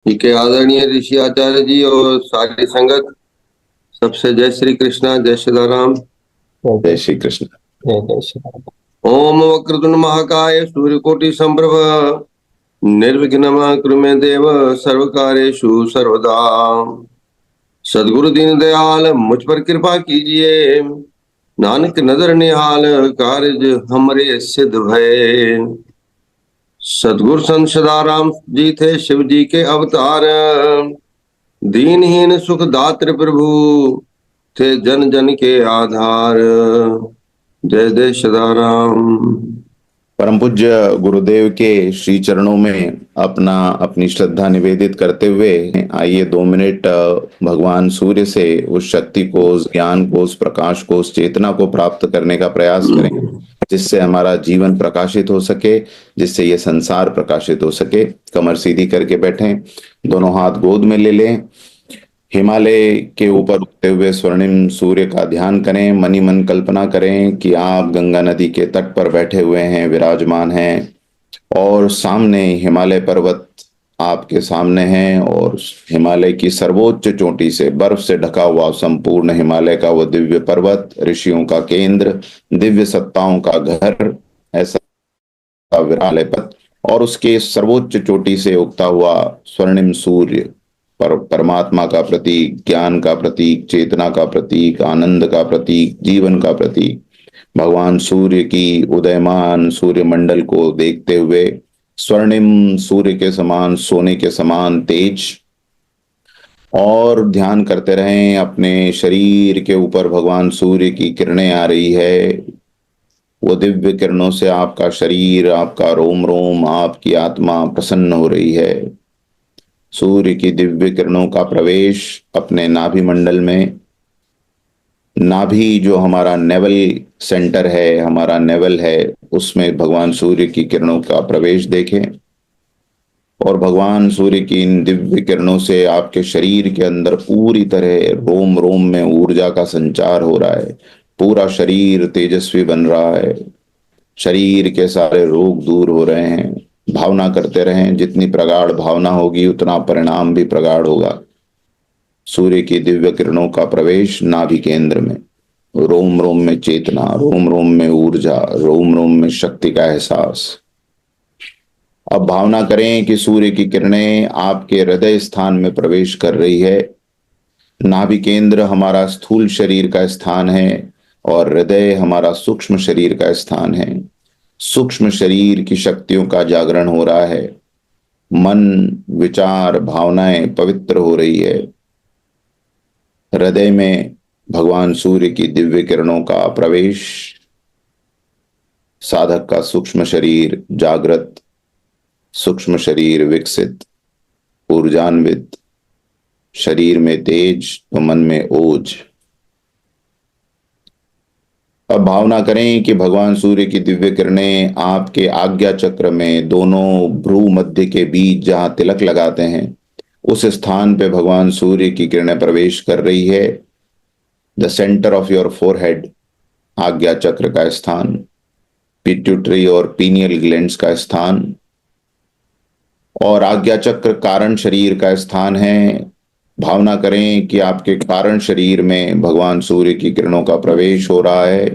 जी के आदरणीय ऋषि आचार्य जी और सारी संगत, सबसे जय श्री कृष्णा, जय श्री राम। जय श्री कृष्ण। जय जय श्री राम। ओम वक्रतुंड महाकाय सूर्यकोटि संप्रभ निर्विघ्नं कुरु मे देव सर्वकार्येषु सर्वदा। सद्गुरु दीन दयाल मुझ पर कृपा कीजिए, नानक नजर निहाल कार्य हमरे सिद्ध भय। सद्गुरु संत सदाराम जी थे शिव जी के अवतार, दीनहीन सुख दात्र प्रभु थे जन जन के आधार। जय जय सदाराम। परम पूज्य गुरुदेव के श्री चरणों में अपनी श्रद्धा निवेदित करते हुए आइए 2 मिनट भगवान सूर्य से उस शक्ति को, उस ज्ञान को, उस प्रकाश को, उस चेतना को प्राप्त करने का प्रयास करें, जिससे हमारा जीवन प्रकाशित हो सके, जिससे ये संसार प्रकाशित हो सके। कमर सीधी करके बैठें, दोनों हाथ गोद में ले लें, हिमालय के ऊपर उगते हुए स्वर्णिम सूर्य का ध्यान करें। मन ही मन कल्पना करें कि आप गंगा नदी के तट पर बैठे हुए हैं, विराजमान हैं, और सामने हिमालय पर्वत आपके सामने हैं, और हिमालय की सर्वोच्च चोटी से, बर्फ से ढका हुआ संपूर्ण हिमालय का वो दिव्य पर्वत, ऋषियों का केंद्र, दिव्य सत्ताओं का घर, ऐसा विरालय पर्वत, और उसके सर्वोच्च चोटी से उगता हुआ स्वर्णिम सूर्य, परमात्मा का प्रतीक, ज्ञान का प्रतीक, चेतना का प्रतीक, आनंद का प्रतीक, जीवन का प्रतीक, भगवान सूर्य की उदयमान सूर्य मंडल को देखते हुए स्वर्णिम सूर्य के समान, सोने के समान तेज, और ध्यान करते रहें अपने शरीर के ऊपर भगवान सूर्य की किरणें आ रही है। वो दिव्य किरणों से आपका शरीर, आपका रोम रोम, आपकी आत्मा प्रसन्न हो रही है। सूर्य की दिव्य किरणों का प्रवेश अपने नाभि मंडल में, नाभि जो हमारा नेवल सेंटर है, हमारा नेवल है, उसमें भगवान सूर्य की किरणों का प्रवेश देखें, और भगवान सूर्य की इन दिव्य किरणों से आपके शरीर के अंदर पूरी तरह रोम रोम में ऊर्जा का संचार हो रहा है। पूरा शरीर तेजस्वी बन रहा है, शरीर के सारे रोग दूर हो रहे हैं। भावना करते रहें, जितनी प्रगाढ़ भावना होगी उतना परिणाम भी प्रगाढ़ होगा। सूर्य की दिव्य किरणों का प्रवेश नाभि केंद्र में, रोम रोम में चेतना, रोम रोम में ऊर्जा, रोम रोम में शक्ति का एहसास। अब भावना करें कि सूर्य की किरणें आपके हृदय स्थान में प्रवेश कर रही है। नाभि केंद्र हमारा स्थूल शरीर का स्थान है, और हृदय हमारा सूक्ष्म शरीर का स्थान है। सूक्ष्म शरीर की शक्तियों का जागरण हो रहा है, मन, विचार, भावनाएं पवित्र हो रही है। हृदय में भगवान सूर्य की दिव्य किरणों का प्रवेश, साधक का सूक्ष्म शरीर जागृत, सूक्ष्म शरीर विकसित, ऊर्जान्वित, शरीर में तेज तो मन में ओज। अब भावना करें कि भगवान सूर्य की दिव्य किरणें आपके आज्ञा चक्र में, दोनों भ्रू मध्य के बीच जहां तिलक लगाते हैं, उस स्थान पे भगवान सूर्य की किरणें प्रवेश कर रही है। The centre of your forehead, आज्ञा चक्र का स्थान, पिट्यूटरी और पीनियल ग्लैंड्स का स्थान, और आज्ञा चक्र कारण शरीर का स्थान है। भावना करें कि आपके कारण शरीर में भगवान सूर्य की किरणों का प्रवेश हो रहा है।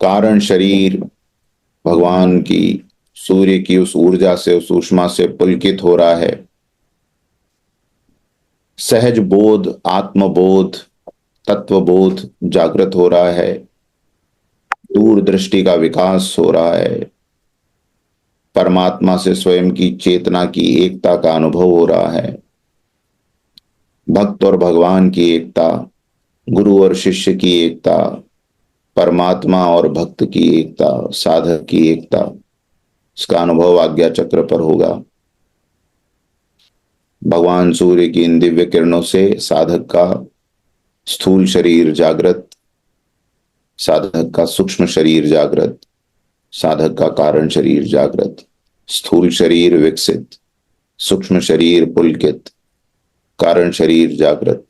कारण शरीर भगवान की, सूर्य की उस ऊर्जा से, उस ऊष्मा से पुलकित हो रहा है। सहज बोध, आत्मबोध, तत्वबोध जागृत हो रहा है। दूरदृष्टि का विकास हो रहा है। परमात्मा से स्वयं की चेतना की एकता का अनुभव हो रहा है। भक्त और भगवान की एकता, गुरु और शिष्य की एकता, परमात्मा और भक्त की एकता, साधक की एकता, इसका अनुभव आज्ञा चक्र पर होगा। भगवान सूर्य की इन दिव्य किरणों से साधक का स्थूल शरीर जागृत, साधक का सूक्ष्म शरीर जागृत, साधक का कारण शरीर जागृत, स्थूल शरीर विकसित, सूक्ष्म शरीर पुलकित, कारण शरीर जागृत।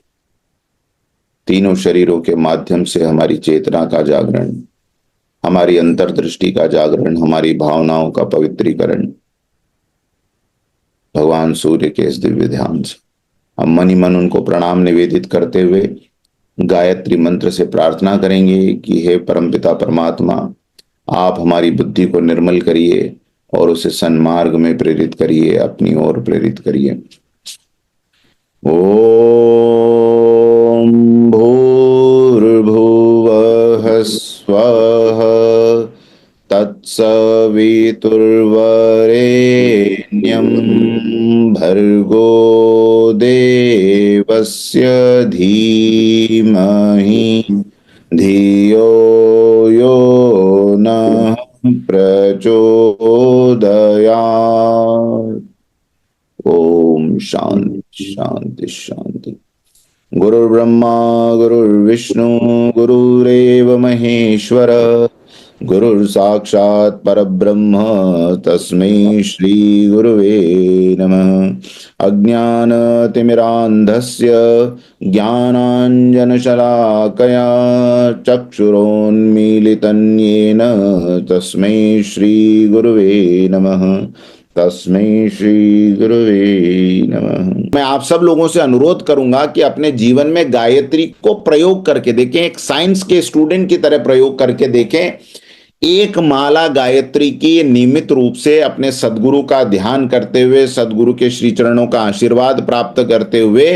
तीनों शरीरों के माध्यम से हमारी चेतना का जागरण, हमारी अंतर्दृष्टि का जागरण, हमारी भावनाओं का पवित्रीकरण। भगवान सूर्य के इस दिव्य ध्यान से हम मन ही मन उनको प्रणाम निवेदित करते हुए गायत्री मंत्र से प्रार्थना करेंगे कि हे परमपिता परमात्मा, आप हमारी बुद्धि को निर्मल करिए और उसे सन्मार्ग में प्रेरित करिए, अपनी ओर प्रेरित करिए। ओम भूर्भुवः स्वः तत्सवितुर्वरेण्यं भर्गो देवस्य धीमहि धियो यो नः प्रचोदयात्। ओम शांति शांति शांति। गुरुर्ब्रह्मा गुरुर्विष्णु गुरुरेव महेश्वर गुरुर्साक्षात् परब्रह्म तस्मै श्री गुरुवे नमः। अज्ञानतिमिरान्धस्य ज्ञानाञ्जनशलाकया चक्षुरोन्मीलितं येन तस्मै श्री गुरुवे नमः। तस्मै श्री गुरुवे नमः। मैं आप सब लोगों से अनुरोध करूंगा कि अपने जीवन में गायत्री को प्रयोग करके देखें, एक साइंस के स्टूडेंट की तरह प्रयोग करके देखें। एक माला गायत्री की नियमित रूप से अपने सदगुरु का ध्यान करते हुए, सदगुरु के श्री चरणों का आशीर्वाद प्राप्त करते हुए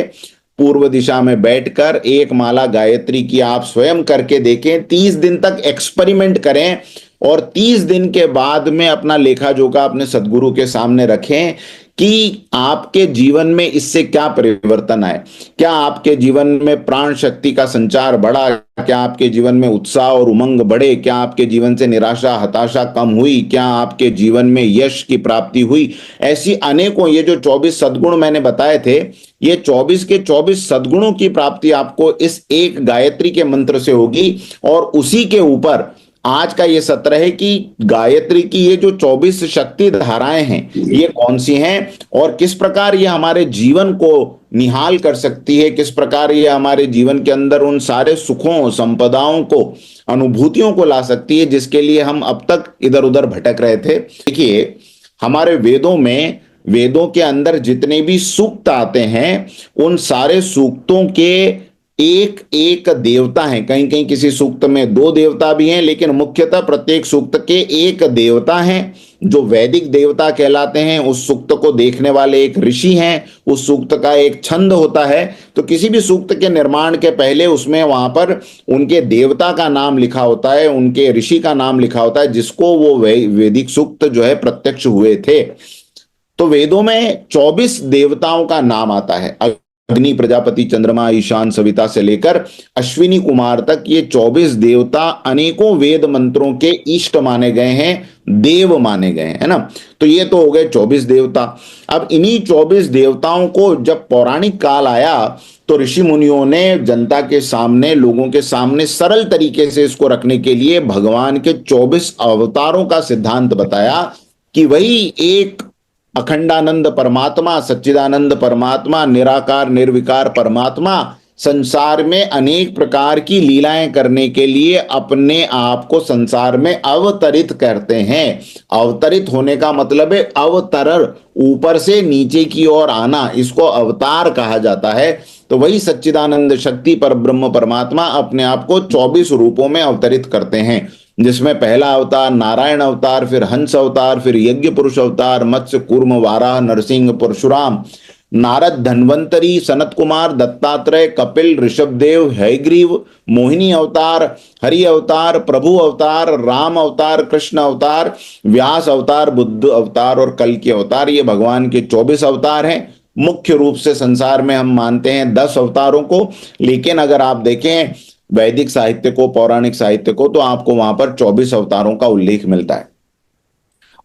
पूर्व दिशा में बैठकर एक माला गायत्री की आप स्वयं करके देखें। 30 दिन तक एक्सपेरिमेंट करें और 30 दिन के बाद में अपना लेखा जोखा अपने सदगुरु के सामने रखें कि आपके जीवन में इससे क्या परिवर्तन आए। क्या आपके जीवन में प्राण शक्ति का संचार बढ़ा? क्या आपके जीवन में उत्साह और उमंग बढ़े? क्या आपके जीवन से निराशा हताशा कम हुई? क्या आपके जीवन में यश की प्राप्ति हुई? ऐसी अनेकों, ये जो 24 सद्गुण मैंने बताए थे, ये 24 के 24 सद्गुणों की प्राप्ति आपको इस एक गायत्री के मंत्र से होगी। और उसी के ऊपर आज का ये सत्र है कि गायत्री की ये जो 24 शक्ति धाराएं हैं ये कौन सी हैं और किस प्रकार ये हमारे जीवन को निहाल कर सकती है, किस प्रकार ये हमारे जीवन के अंदर उन सारे सुखों संपदाओं को, अनुभूतियों को ला सकती है जिसके लिए हम अब तक इधर उधर भटक रहे थे। देखिए, हमारे वेदों में, वेदों के अंदर जितने भी सूक्त आते हैं उन सारे सूक्तों के एक एक देवता हैं। कहीं कहीं किसी सूक्त में 2 देवता भी हैं, लेकिन मुख्यतः प्रत्येक सूक्त के एक देवता हैं जो वैदिक देवता कहलाते हैं। उस सूक्त को देखने वाले एक ऋषि हैं, उस सूक्त का एक छंद होता है। तो किसी भी सूक्त के निर्माण के पहले उसमें वहां पर उनके देवता का नाम लिखा होता है, उनके ऋषि का नाम लिखा होता है, जिसको वो वैदिक सूक्त जो है प्रत्यक्ष हुए थे। तो वेदों में 24 देवताओं का नाम आता है। अग्नि, प्रजापति, चंद्रमा, ईशान, सविता से लेकर अश्विनी कुमार तक ये 24 देवता अनेकों वेद मंत्रों के इष्ट माने गए हैं, देव माने गए हैं, है ना। तो ये तो हो गए 24 देवता। अब इन्हीं 24 देवताओं को जब पौराणिक काल आया तो ऋषि मुनियों ने जनता के सामने, लोगों के सामने सरल तरीके से इसको रखने के लिए भगवान के 24 अवतारों का सिद्धांत बताया कि वही एक अखंडानंद परमात्मा, सच्चिदानंद परमात्मा, निराकार निर्विकार परमात्मा संसार में अनेक प्रकार की लीलाएं करने के लिए अपने आप को संसार में अवतरित करते हैं। अवतरित होने का मतलब है अवतरण, ऊपर से नीचे की ओर आना, इसको अवतार कहा जाता है। तो वही सच्चिदानंद शक्ति पर ब्रह्म परमात्मा अपने आप को 24 रूपों में अवतरित करते हैं, जिसमें पहला अवतार नारायण अवतार, फिर हंस अवतार, फिर यज्ञ पुरुष अवतार, मत्स्य, कूर्म, वाराह, नरसिंह, परशुराम, नारद, धन्वंतरी, सनत कुमार, दत्तात्रेय, कपिल, ऋषभदेव, हयग्रीव, मोहिनी अवतार, हरि अवतार, प्रभु अवतार, राम अवतार, कृष्ण अवतार, व्यास अवतार, बुद्ध अवतार और कल के अवतार। ये भगवान के 24 अवतार हैं। मुख्य रूप से संसार में हम मानते हैं 10 अवतारों को, लेकिन अगर आप देखें वैदिक साहित्य को, पौराणिक साहित्य को, तो आपको वहां पर 24 अवतारों का उल्लेख मिलता है।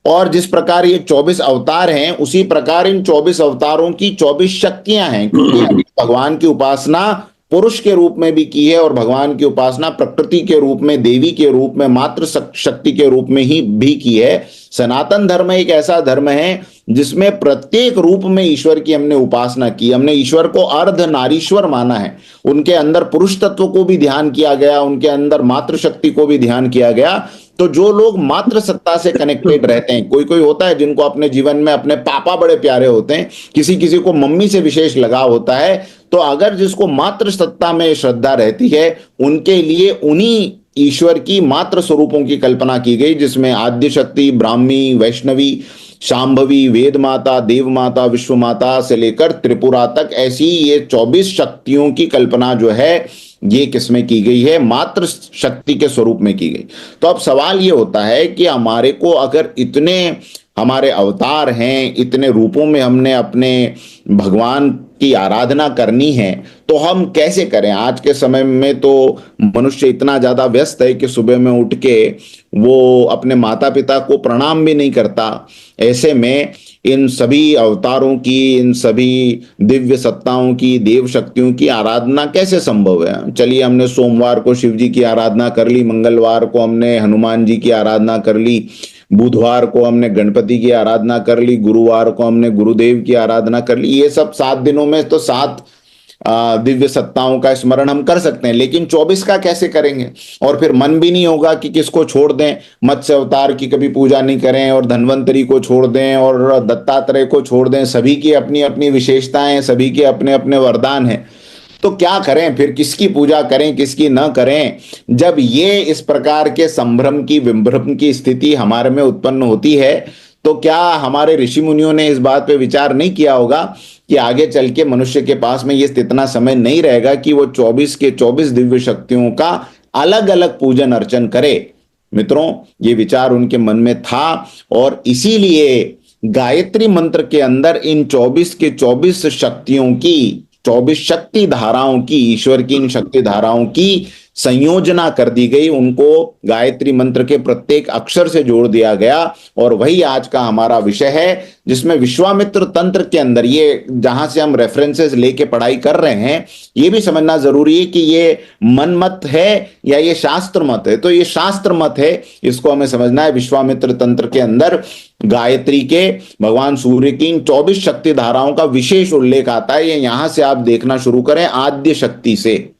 और जिस प्रकार ये 24 अवतार हैं, उसी प्रकार इन 24 अवतारों की 24 शक्तियां हैं, क्योंकि भगवान की उपासना पुरुष के रूप में भी की है और भगवान की उपासना प्रकृति के रूप में, देवी के रूप में, मातृ शक्ति के रूप में ही भी की है। सनातन धर्म एक ऐसा धर्म है जिसमें प्रत्येक रूप में ईश्वर की हमने उपासना की। हमने ईश्वर को अर्ध नारीश्वर माना है। उनके अंदर पुरुष तत्व को भी ध्यान किया गया, उनके अंदर मातृ शक्ति को भी ध्यान किया गया, तो जो लोग मात्र सत्ता से कनेक्टेड रहते हैं, कोई कोई होता है जिनको अपने जीवन में अपने पापा बड़े प्यारे होते हैं, किसी किसी को मम्मी से विशेष लगाव होता है, तो अगर जिसको मात्र सत्ता में श्रद्धा रहती है, उनके लिए उन्हीं ईश्वर की मात्र स्वरूपों की कल्पना की गई, जिसमें आद्य शक्ति, ब्राह्मी, वैष्णवी, शांभवी, वेद माता, देव माता, विश्व माता से लेकर त्रिपुरा तक, ऐसी ये 24 शक्तियों की कल्पना जो है ये किसमें की गई है? मात्र शक्ति के स्वरूप में की गई। तो अब सवाल ये होता है कि हमारे को अगर इतने हमारे अवतार हैं, इतने रूपों में हमने अपने भगवान की आराधना करनी है, तो हम कैसे करें? आज के समय में तो मनुष्य इतना ज्यादा व्यस्त है कि सुबह में उठ के वो अपने माता पिता को प्रणाम भी नहीं करता। ऐसे में इन सभी अवतारों की, इन सभी दिव्य सत्ताओं की, देव शक्तियों की आराधना कैसे संभव है? चलिए, हमने सोमवार को शिव जी की आराधना कर ली, मंगलवार को हमने हनुमान जी की आराधना कर ली, बुधवार को हमने गणपति की आराधना कर ली, गुरुवार को हमने गुरुदेव की आराधना कर ली। ये सब 7 दिनों में तो 7 दिव्य सत्ताओं का स्मरण हम कर सकते हैं, लेकिन 24 का कैसे करेंगे? और फिर मन भी नहीं होगा कि किसको छोड़ दें, मत्स्य अवतार की कभी पूजा नहीं करें, और धन्वंतरी को छोड़ दें, और दत्तात्रेय को छोड़ दें। सभी की अपनी अपनी विशेषताएं, सभी के अपने अपने वरदान हैं। तो क्या करें फिर? किसकी पूजा करें, किसकी न करें? जब ये इस प्रकार के संभ्रम की, विभ्रम की स्थिति हमारे में उत्पन्न होती है, तो क्या हमारे ऋषि मुनियों ने इस बात पे विचार नहीं किया होगा कि आगे चल के मनुष्य के पास में ये इतना समय नहीं रहेगा कि वो 24 के 24 दिव्य शक्तियों का अलग अलग पूजन अर्चन करे? मित्रों, ये विचार उनके मन में था, और इसीलिए गायत्री मंत्र के अंदर इन 24 के 24 शक्तियों की, 24 शक्ति धाराओं की, ईश्वर की इन शक्ति धाराओं की संयोजना कर दी गई। उनको गायत्री मंत्र के प्रत्येक अक्षर से जोड़ दिया गया, और वही आज का हमारा विषय है, जिसमें विश्वामित्र तंत्र के अंदर, ये जहां से हम रेफरेंसेस लेके पढ़ाई कर रहे हैं, ये भी समझना जरूरी है कि ये मन मत है या ये शास्त्र मत है। तो ये शास्त्र मत है, इसको हमें समझना है। विश्वामित्र तंत्र के अंदर गायत्री के, भगवान सूर्य की इन 24 शक्ति धाराओं का विशेष उल्लेख आता है। ये यहां से आप देखना शुरू करें, आद्य शक्ति से,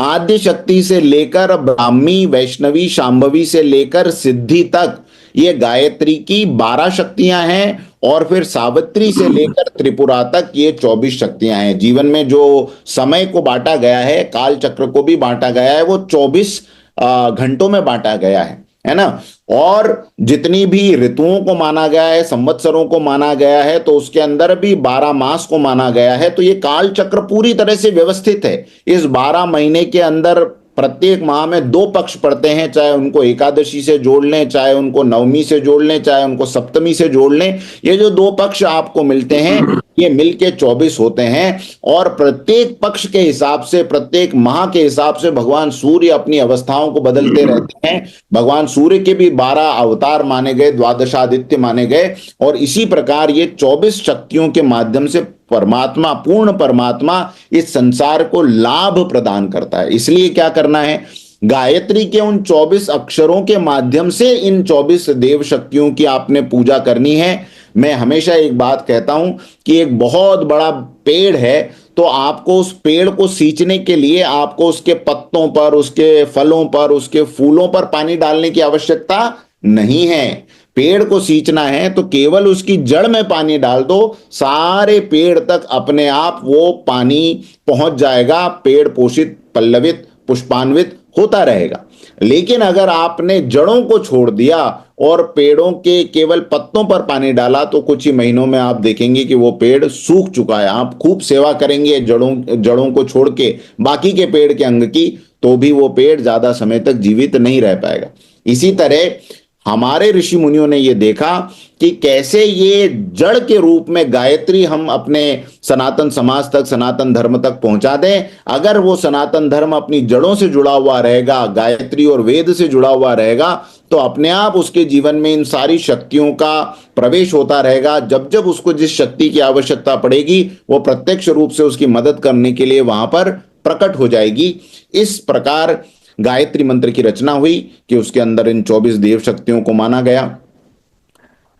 आद्य शक्ति से लेकर ब्राह्मी, वैष्णवी, शांभवी से लेकर सिद्धि तक ये गायत्री की 12 शक्तियां हैं, और फिर सावित्री से लेकर त्रिपुरा तक ये 24 शक्तियां हैं। जीवन में जो समय को बांटा गया है, काल चक्र को भी बांटा गया है, वो 24 घंटों में बांटा गया है ना? और जितनी भी ऋतुओं को माना गया है, संवत्सरों को माना गया है, तो उसके अंदर भी 12 मास को माना गया है। तो ये काल चक्र पूरी तरह से व्यवस्थित है। इस 12 महीने के अंदर प्रत्येक माह में 2 पक्ष पड़ते हैं, चाहे उनको एकादशी से जोड़ लें, चाहे उनको नवमी से जोड़ लें, चाहे उनको सप्तमी से जोड़ लें। ये जो 2 पक्ष आपको मिलते हैं, ये मिलके 24 होते हैं, और प्रत्येक पक्ष के हिसाब से, प्रत्येक माह के हिसाब से भगवान सूर्य अपनी अवस्थाओं को बदलते रहते हैं। भगवान सूर्य के भी 12 अवतार माने गए, द्वादशादित्य माने गए, और इसी प्रकार ये 24 शक्तियों के माध्यम से परमात्मा, पूर्ण परमात्मा इस संसार को लाभ प्रदान करता है। इसलिए क्या करना है? गायत्री के उन 24 अक्षरों के माध्यम से इन 24 देव शक्तियों की आपने पूजा करनी है। मैं हमेशा एक बात कहता हूं कि एक बहुत बड़ा पेड़ है, तो आपको उस पेड़ को सींचने के लिए आपको उसके पत्तों पर, उसके फलों पर, उसके फूलों पर पानी डालने की आवश्यकता नहीं है। पेड़ को सींचना है तो केवल उसकी जड़ में पानी डाल दो, सारे पेड़ तक अपने आप वो पानी पहुंच जाएगा, पेड़ पोषित, पल्लवित, पुष्पान्वित होता रहेगा। लेकिन अगर आपने जड़ों को छोड़ दिया और पेड़ों के केवल पत्तों पर पानी डाला, तो कुछ ही महीनों में आप देखेंगे कि वो पेड़ सूख चुका है। आप खूब सेवा करेंगे जड़ों को छोड़ के बाकी के पेड़ के अंग की, तो भी वो पेड़ ज्यादा समय तक जीवित नहीं रह पाएगा। इसी तरह हमारे ऋषि मुनियों ने ये देखा कि कैसे ये जड़ के रूप में गायत्री हम अपने सनातन समाज तक, सनातन धर्म तक पहुंचा दें। अगर वो सनातन धर्म अपनी जड़ों से जुड़ा हुआ रहेगा, गायत्री और वेद से जुड़ा हुआ रहेगा, तो अपने आप उसके जीवन में इन सारी शक्तियों का प्रवेश होता रहेगा। जब जब उसको जिस शक्ति की आवश्यकता पड़ेगी, वो प्रत्यक्ष रूप से उसकी मदद करने के लिए वहां पर प्रकट हो जाएगी। इस प्रकार गायत्री मंत्र की रचना हुई कि उसके अंदर इन 24 देव शक्तियों को माना गया।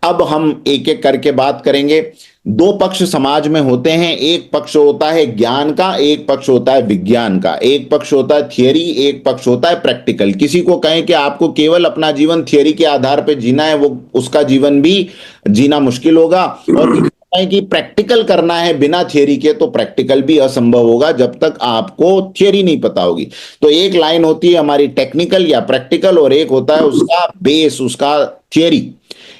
अब हम एक एक करके बात करेंगे। दो पक्ष समाज में होते हैं, एक पक्ष होता है ज्ञान का, एक पक्ष होता है विज्ञान का, एक पक्ष होता है थियरी, एक पक्ष होता है प्रैक्टिकल। किसी को कहें कि आपको केवल अपना जीवन थियरी के आधार पर जीना है, वो उसका जीवन भी जीना मुश्किल होगा, और किसी को कहें कि प्रैक्टिकल करना है बिना थियरी के, तो प्रैक्टिकल भी असंभव होगा जब तक आपको थियरी नहीं पता होगी। तो एक लाइन होती है हमारी टेक्निकल या प्रैक्टिकल, और एक होता है उसका बेस, उसका थियरी।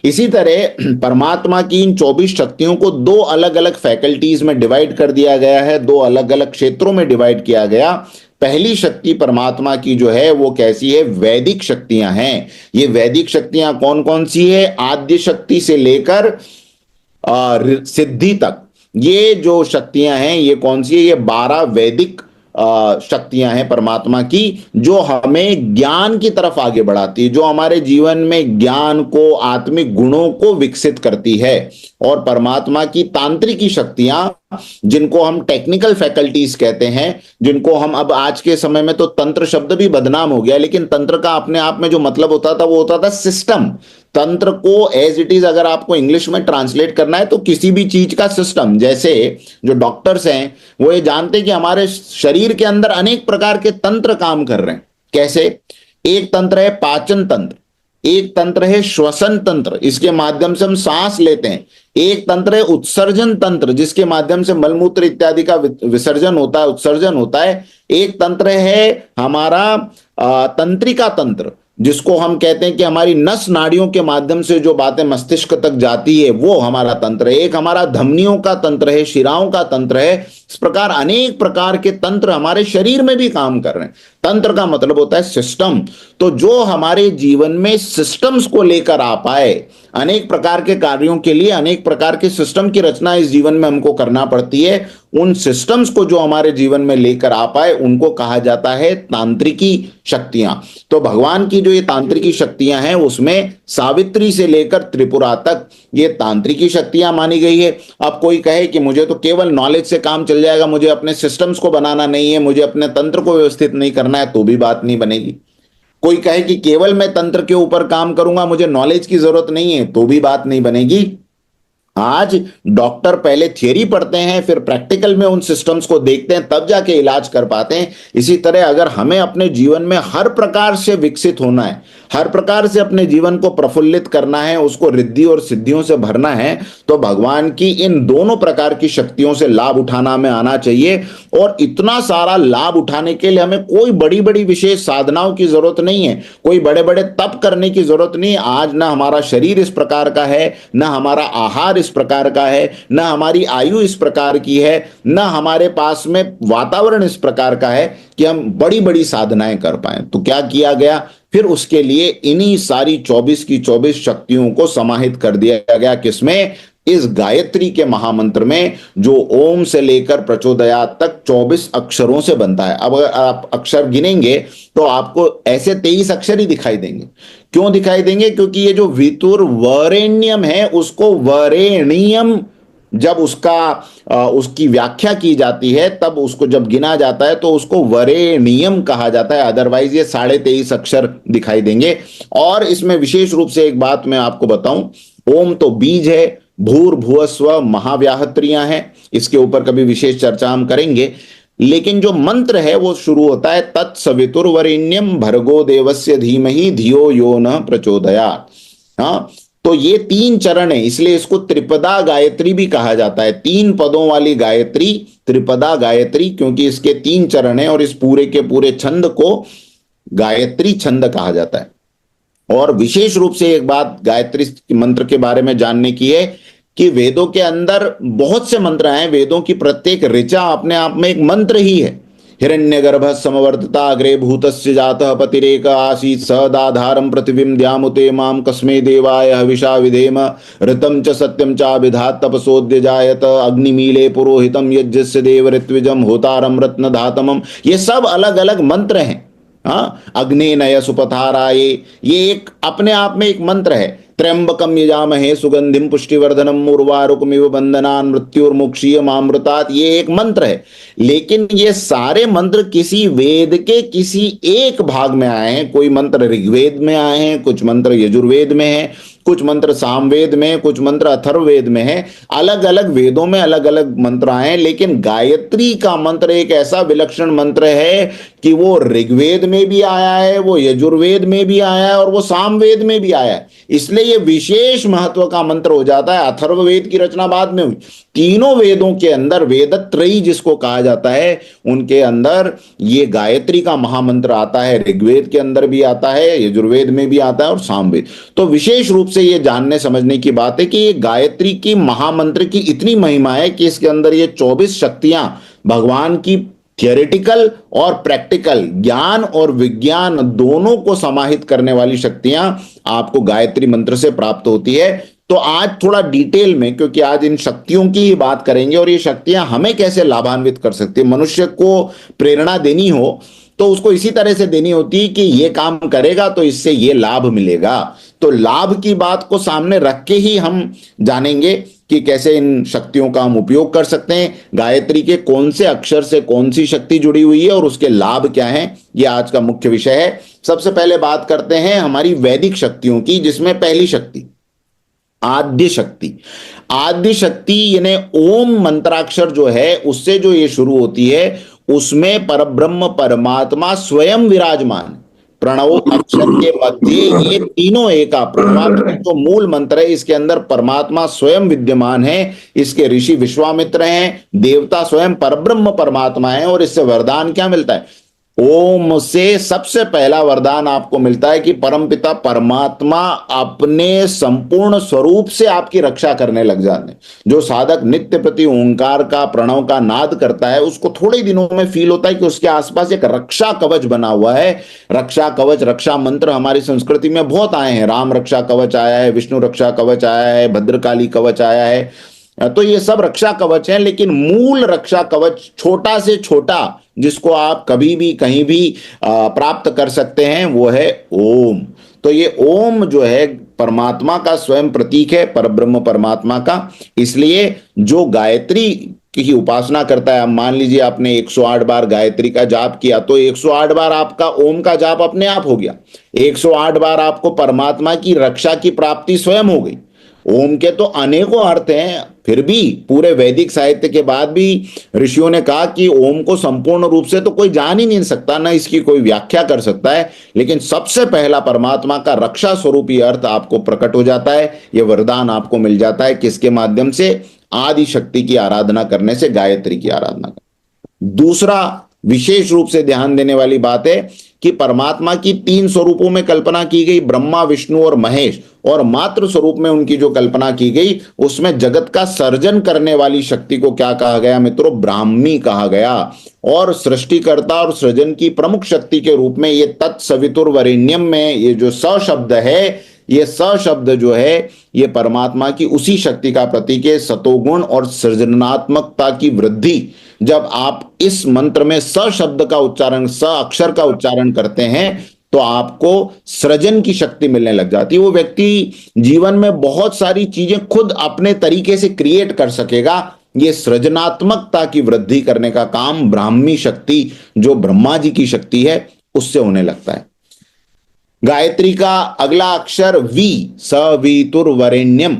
इसी तरह परमात्मा की इन 24 शक्तियों को दो अलग अलग फैकल्टीज में डिवाइड कर दिया गया है, दो अलग अलग क्षेत्रों में डिवाइड किया गया। पहली शक्ति परमात्मा की जो है वो कैसी है? वैदिक शक्तियां हैं। ये वैदिक शक्तियां कौन कौन सी है? आद्य शक्ति से लेकर सिद्धि तक ये जो शक्तियां हैं ये कौन सी है? ये 12 वैदिक शक्तियां हैं परमात्मा की, जो हमें ज्ञान की तरफ आगे बढ़ाती है, जो हमारे जीवन में ज्ञान को, आत्मिक गुणों को विकसित करती है। और परमात्मा की तांत्रिकी शक्तियां, जिनको हम टेक्निकल फैकल्टीज कहते हैं, जिनको हम, अब आज के समय में तो तंत्र शब्द भी बदनाम हो गया, लेकिन तंत्र का अपने आप में जो मतलब होता था वो होता था सिस्टम। तंत्र को एज इट इज अगर आपको इंग्लिश में ट्रांसलेट करना है तो किसी भी चीज का सिस्टम। जैसे जो डॉक्टर्स हैं वो ये जानते हैं कि हमारे शरीर के अंदर अनेक प्रकार के तंत्र काम कर रहे हैं। कैसे? एक तंत्र है पाचन तंत्र, एक तंत्र है श्वसन तंत्र, इसके माध्यम से हम सांस लेते हैं। एक तंत्र है उत्सर्जन तंत्र, जिसके माध्यम से मलमूत्र इत्यादि का विसर्जन होता है, उत्सर्जन होता है। एक तंत्र है हमारा तंत्रिका तंत्र, जिसको हम कहते हैं कि हमारी नस नाड़ियों के माध्यम से जो बातें मस्तिष्क तक जाती है वो हमारा तंत्र है। एक हमारा धमनियों का तंत्र है, शिराओं का तंत्र है। इस प्रकार अनेक प्रकार के तंत्र हमारे शरीर में भी काम कर रहे हैं। तंत्र का मतलब होता है सिस्टम। तो जो हमारे जीवन में सिस्टम्स को लेकर आ पाए, अनेक प्रकार के कार्यों के लिए अनेक प्रकार के सिस्टम की रचना इस जीवन में हमको करना पड़ती है, उन सिस्टम्स को जो हमारे जीवन में लेकर आ पाए उनको कहा जाता है तांत्रिकी शक्तियां। तो भगवान की जो ये तांत्रिकी शक्तियां हैं उसमें सावित्री से लेकर त्रिपुरा तक ये तांत्रिकी शक्तियां मानी गई है। अब कोई कहे कि मुझे तो केवल नॉलेज से काम चल जाएगा, मुझे अपने सिस्टम्स को बनाना नहीं है, मुझे अपने तंत्र को व्यवस्थित नहीं करना है, तो भी बात नहीं बनेगी। कोई कहे कि केवल मैं तंत्र के ऊपर काम करूंगा, मुझे नॉलेज की जरूरत नहीं है, तो भी बात नहीं बनेगी। आज डॉक्टर पहले थियरी पढ़ते हैं, फिर प्रैक्टिकल में उन सिस्टम्स को देखते हैं, तब जाके इलाज कर पाते हैं। इसी तरह अगर हमें अपने जीवन में हर प्रकार से विकसित होना है, हर प्रकार से अपने जीवन को प्रफुल्लित करना है, उसको रिद्धि और सिद्धियों से भरना है, तो भगवान की इन दोनों प्रकार की शक्तियों से लाभ उठाना हमें आना चाहिए। और इतना सारा लाभ उठाने के लिए हमें कोई बड़ी बड़ी विशेष साधनाओं की जरूरत नहीं है, कोई बड़े बड़े तप करने की जरूरत नहीं है। आज ना हमारा शरीर इस प्रकार का है, ना हमारा आहार इस प्रकार का है, ना हमारी आयु इस प्रकार की है, ना हमारे पास में वातावरण इस प्रकार का है कि हम बड़ी बड़ी साधनाएं कर पाए। तो क्या किया गया? फिर उसके लिए इन्हीं सारी 24 की 24 शक्तियों को समाहित कर दिया गया। किसमें? इस गायत्री के महामंत्र में, जो ओम से लेकर प्रचोदयात तक 24 अक्षरों से बनता है। अब अगर आप अक्षर गिनेंगे तो आपको ऐसे 23 अक्षर ही दिखाई देंगे। क्यों दिखाई देंगे? क्योंकि ये जो वितुर वरेण्यम है, उसको वरेण्यम जब उसकी व्याख्या की जाती है, तब उसको जब गिना जाता है तो उसको वरेण्यम कहा जाता है। अदरवाइज ये 23.5 अक्षर दिखाई देंगे। और इसमें विशेष रूप से एक बात मैं आपको बताऊं, ओम तो बीज है, भूर्भुवस्व महाव्याहत्रियां हैं, इसके ऊपर कभी विशेष चर्चा हम करेंगे। लेकिन जो मंत्र है वो शुरू होता है तत्सवितुर्वरेण्यम भर्गो देवस्य धीमहि धियो यो न प्रचोदयात्। हाँ, तो ये 3 चरण है, इसलिए इसको त्रिपदा गायत्री भी कहा जाता है। 3 पदों वाली गायत्री त्रिपदा गायत्री, क्योंकि इसके 3 चरण है और इस पूरे के पूरे छंद को गायत्री छंद कहा जाता है। और विशेष रूप से एक बात गायत्री मंत्र के बारे में जानने की है कि वेदों के अंदर बहुत से मंत्र हैं। वेदों की प्रत्येक ऋचा अपने आप में एक मंत्र ही है। हिरण्यगर्भ समवर्तता अग्रे भूतस्य जातः पतिरेक आसीत् सदाधारम पृथिवीं द्यामुते माम कस्मे देवाय हविषा विधेम ऋतम च सत्यम च विधात तपसोद्य जायत अग्निमीले पुरोहितम यज्ञस्य देव ऋत्विजम होतारम रत्न धातमम। ये सब अलग अलग मंत्र हैं। हाँ, अग्ने नय सुपथाराय, ये एक अपने आप में एक मंत्र है। त्र्यंबकम यजामहे सुगंधिम पुष्टिवर्धनम उर्वारुकमिव बंधनान् मृत्युर्मुक्षीयमामृतात्, ये एक मंत्र है। लेकिन ये सारे मंत्र किसी वेद के किसी एक भाग में आए हैं। कोई मंत्र ऋग्वेद में आए हैं, कुछ मंत्र यजुर्वेद में हैं, कुछ मंत्र सामवेद में, कुछ मंत्र अथर्ववेद में है, अलग अलग वेदों में अलग अलग मंत्र आए हैं। लेकिन गायत्री का मंत्र एक ऐसा विलक्षण मंत्र है कि वो ऋग्वेद में भी आया है, वो यजुर्वेद में भी आया है और वो सामवेद में भी आया है। इसलिए ये विशेष महत्व का मंत्र हो जाता है। अथर्ववेद की रचना बाद में हुई। तीनों वेदों के अंदर वेदत्रयी जिसको कहा जाता है, उनके अंदर ये गायत्री का महामंत्र आता है। ऋग्वेद के अंदर भी आता है, यजुर्वेद में भी आता है और सामवेद। तो विशेष रूप से ये जानने समझने की बात है कि ये गायत्री की महामंत्र की इतनी महिमा है कि इसके अंदर ये 24 शक्तियां भगवान की थियोरेटिकल और प्रैक्टिकल, ज्ञान और विज्ञान दोनों को समाहित करने वाली शक्तियां आपको गायत्री मंत्र से प्राप्त होती है। तो आज थोड़ा डिटेल में, क्योंकि आज इन शक्तियों की ही बात करेंगे और ये शक्तियां हमें कैसे लाभान्वित कर सकती है। मनुष्य को प्रेरणा देनी हो तो उसको इसी तरह से देनी होती है कि ये काम करेगा तो इससे ये लाभ मिलेगा। तो लाभ की बात को सामने रख के ही हम जानेंगे कि कैसे इन शक्तियों का हम उपयोग कर सकते हैं, गायत्री के कौन से अक्षर से कौन सी शक्ति जुड़ी हुई है और उसके लाभ क्या हैं। ये आज का मुख्य विषय है। सबसे पहले बात करते हैं हमारी वैदिक शक्तियों की, जिसमें पहली शक्ति आद्य शक्ति। आद्य शक्ति यानी ओम मंत्राक्षर जो है उससे जो ये शुरू होती है, उसमें परब्रह्म परमात्मा स्वयं विराजमान है। प्रणव अक्षर के मध्य ये तीनों एका, प्रणवात्मक जो मूल मंत्र है इसके अंदर परमात्मा स्वयं विद्यमान है। इसके ऋषि विश्वामित्र हैं, देवता स्वयं परब्रह्म परमात्मा है। और इससे वरदान क्या मिलता है? ओम से सबसे पहला वरदान आपको मिलता है कि परमपिता परमात्मा अपने संपूर्ण स्वरूप से आपकी रक्षा करने लग जाते हैं। जो साधक नित्य प्रति ओंकार का, प्रणव का नाद करता है, उसको थोड़े ही दिनों में फील होता है कि उसके आसपास एक रक्षा कवच बना हुआ है। रक्षा कवच, रक्षा मंत्र हमारी संस्कृति में बहुत आए हैं। राम रक्षा कवच आया है, विष्णु रक्षा कवच आया है, भद्रकाली कवच आया है। तो ये सब रक्षा कवच हैं, लेकिन मूल रक्षा कवच छोटा से छोटा जिसको आप कभी भी कहीं भी प्राप्त कर सकते हैं, वो है ओम। तो ये ओम जो है परमात्मा का स्वयं प्रतीक है, परब्रह्म परमात्मा का। इसलिए जो गायत्री की उपासना करता है, अब मान लीजिए आपने 108 बार गायत्री का जाप किया, तो 108 बार आपका ओम का जाप अपने आप हो गया। 108 बार आपको परमात्मा की रक्षा की प्राप्ति स्वयं हो गई। ओम के तो अनेकों अर्थ हैं, फिर भी पूरे वैदिक साहित्य के बाद भी ऋषियों ने कहा कि ओम को संपूर्ण रूप से तो कोई जान ही नहीं सकता, ना इसकी कोई व्याख्या कर सकता है। लेकिन सबसे पहला परमात्मा का रक्षा स्वरूपी अर्थ आपको प्रकट हो जाता है। यह वरदान आपको मिल जाता है किसके माध्यम से? आदि शक्ति की आराधना करने से, गायत्री की आराधना करने। दूसरा विशेष रूप से ध्यान देने वाली बात है कि परमात्मा की 3 स्वरूपों में कल्पना की गई, ब्रह्मा विष्णु और महेश। और मात्र स्वरूप में उनकी जो कल्पना की गई, उसमें जगत का सर्जन करने वाली शक्ति को क्या कहा गया मित्रों? ब्राह्मी कहा गया। और सृष्टिकर्ता और सृजन की प्रमुख शक्ति के रूप में ये तत्सवितुर्वरेण्यम में ये जो स शब्द है, ये स शब्द जो है ये परमात्मा की उसी शक्ति का प्रतीक है, सतोगुण और सृजनात्मकता की वृद्धि। जब आप इस मंत्र में स शब्द का उच्चारण, स अक्षर का उच्चारण करते हैं, तो आपको सृजन की शक्ति मिलने लग जाती है। वो व्यक्ति जीवन में बहुत सारी चीजें खुद अपने तरीके से क्रिएट कर सकेगा। ये सृजनात्मकता की वृद्धि करने का काम ब्राह्मी शक्ति, जो ब्रह्मा जी की शक्ति है, उससे होने लगता है। गायत्री का अगला अक्षर वी, सवितुर्वरेण्यम।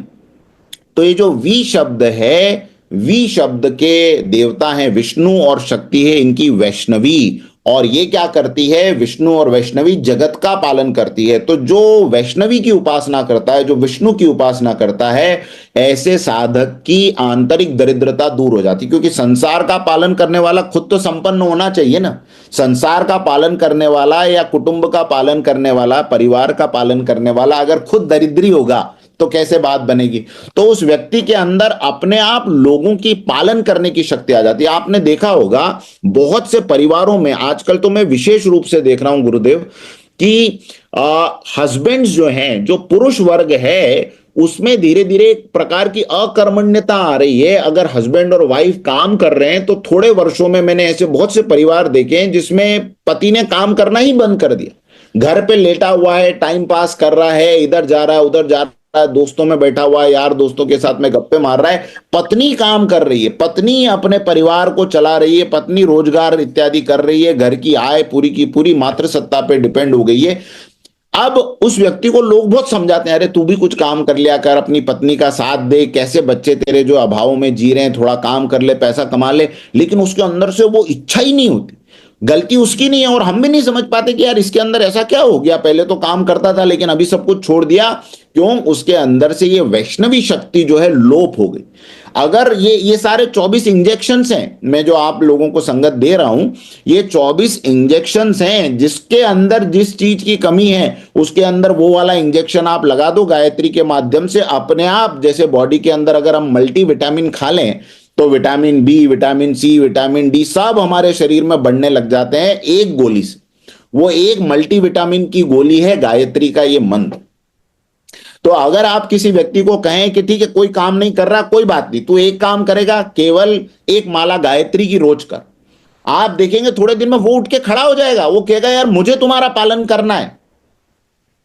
तो ये जो वी शब्द है, वी शब्द के देवता हैं विष्णु और शक्ति है इनकी वैष्णवी। और ये क्या करती है? विष्णु और वैष्णवी जगत का पालन करती है। तो जो वैष्णवी की उपासना करता है, जो विष्णु की उपासना करता है, ऐसे साधक की आंतरिक दरिद्रता दूर हो जाती है। क्योंकि संसार का पालन करने वाला खुद तो संपन्न होना चाहिए ना। संसार का पालन करने वाला या कुटुंब का पालन करने वाला, परिवार का पालन करने वाला अगर खुद दरिद्री होगा तो कैसे बात बनेगी? तो उस व्यक्ति के अंदर अपने आप लोगों की पालन करने की शक्ति आ जाती है। आपने देखा होगा बहुत से परिवारों में, आजकल तो मैं विशेष रूप से देख रहा हूं गुरुदेव, कि हस्बैंड्स जो हैं, जो पुरुष वर्ग है, उसमें धीरे धीरे एक प्रकार की अकर्मण्यता आ रही है। अगर हस्बैंड और वाइफ काम कर रहे हैं तो थोड़े वर्षों में मैंने ऐसे बहुत से परिवार देखे हैं जिसमें पति ने काम करना ही बंद कर दिया। घर पे लेटा हुआ है, टाइम पास कर रहा है, इधर जा रहा है उधर जा रहा है, दोस्तों में बैठा हुआ है, यार दोस्तों के साथ में गप्पे मार रहा है। पत्नी काम कर रही है, पत्नी अपने परिवार को चला रही है, पत्नी रोजगार इत्यादि कर रही है, घर की आय पूरी की पूरी मातृसत्ता पे डिपेंड हो गई है। अब उस व्यक्ति को लोग बहुत समझाते हैं, अरे तू भी कुछ काम कर लिया कर, अपनी पत्नी का साथ दे, कैसे बच्चे तेरे जो अभाव में जी रहे हैं, थोड़ा काम कर ले, पैसा कमा ले, लेकिन उसके अंदर से वो इच्छा ही नहीं होती। गलती उसकी नहीं है, और हम भी नहीं समझ पाते कि यार इसके अंदर ऐसा क्या हो गया, पहले तो काम करता था लेकिन अभी सब कुछ छोड़ दिया क्यों? उसके अंदर से ये वैष्णवी शक्ति जो है लोप हो गई। अगर ये सारे 24 इंजेक्शंस हैं, मैं जो आप लोगों को संगत दे रहा हूं, ये 24 इंजेक्शंस हैं, जिसके अंदर जिस चीज की कमी है उसके अंदर वो वाला इंजेक्शन आप लगा दो गायत्री के माध्यम से, अपने आप। जैसे बॉडी के अंदर अगर हम मल्टी विटामिन खा लें तो vitamin B, vitamin C, vitamin D सब हमारे शरीर में बढ़ने लग जाते हैं एक गोली से। वो एक मल्टीविटामिन की गोली है गायत्री का ये मंत्र। तो अगर आप किसी व्यक्ति को कहें कि ठीक है कोई काम नहीं कर रहा, कोई बात नहीं, तू एक काम करेगा, केवल एक माला गायत्री की रोज कर, आप देखेंगे थोड़े दिन में वो उठ के खड़ा हो जाएगा। वो कहेगा यार मुझे तुम्हारा पालन करना है,